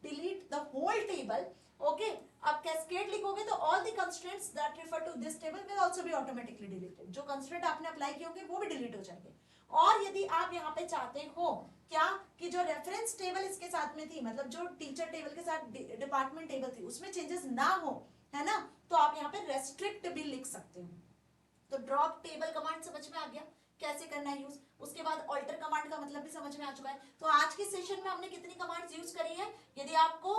delete the whole table, okay. अब कैस्केड लिखोगे तो all the constraints that refer to this table will also be automatically deleted, जो कंस्ट्रेंट आपने अप्लाई किए होंगे वो भी डिलीट हो जाएंगे। और यदि आप यहाँ पे चाहते हो क्या कि जो रेफरेंस टेबल इसके साथ में थी, मतलब जो टीचर टेबल के साथ डिपार्टमेंट टेबल थी, उसमें चेंजेस ना हो, है ना, तो आप यहाँ पे रेस्ट्रिक्ट भी लिख सकते हो। तो ड्रॉप टेबल कमांड समझ में आ गया कैसे करना है यूज। उसके बाद ऑल्टर कमांड का मतलब भी समझ में आ चुका है। तो आज के सेशन में हमने कितनी कमांड्स यूज करी है, यदि आपको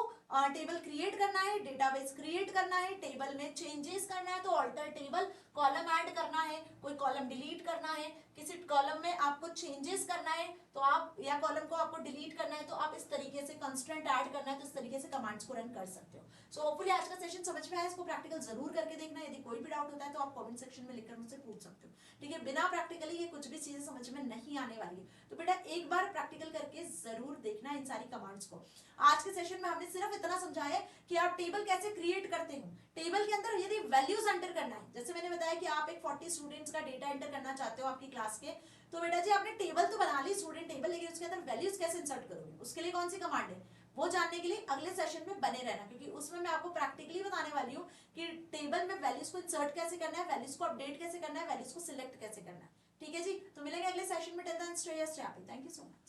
टेबल क्रिएट करना है, डेटाबेस क्रिएट करना है, टेबल में चेंजेस करना है तो ऑल्टर टेबल, कॉलम ऐड करना है, कोई कॉलम डिलीट करना है, किसी कॉलम में आपको चेंजेस करना है तो आप, या कॉलम को आपको डिलीट करना है तो आप इस तरीके से, कंस्ट्रेंट ऐड करना है तो इस तरीके से कमांड्स को रन कर सकते हो। सो होपफुली आज का सेशन समझ में आया, इसको प्रैक्टिकल जरूर करके देखना, यदि कोई भी डाउट होता है तो आप कमेंट सेक्शन में लिखकर मुझसे पूछ सकते हो, ठीक है। बिना प्रैक्टिकली ये कुछ भी चीजें समझ में नहीं आने वाली है, तो बेटा एक बार प्रैक्टिकल करके जरूर देखना इन सारी कमांड्स को। आज के सेशन में हमने सिर्फ इतना समझाया है कि आप टेबल कैसे क्रिएट करते हो, टेबल के अंदर यदि वैल्यूज एंटर करना है, जैसे मैंने बताया कि आप एक 40 स्टूडेंट्स का डेटा एंटर करना चाहते हो आपकी क्लास के, तो बेटा जी आपने टेबल तो बना ली, स्टूडेंट टेबल, लेकिन उसके अंदर वैल्यूज कैसे इंसर्ट करोगे, उसके लिए कौन सी कमांड है, वो जानने के लिए अगले सेशन में बने रहना, क्योंकि उसमें मैं आपको प्रैक्टिकली बताने वाली हूँ कि टेबल में वैल्यूज को इंसर्ट कैसे करना है, वैल्यूज को अपडेट कैसे करना है, वैल्यूज को सिलेक्ट कैसे करना है, ठीक है जी। तो मिलेंगे अगले सेशन में, till then stay happy, thank you so much.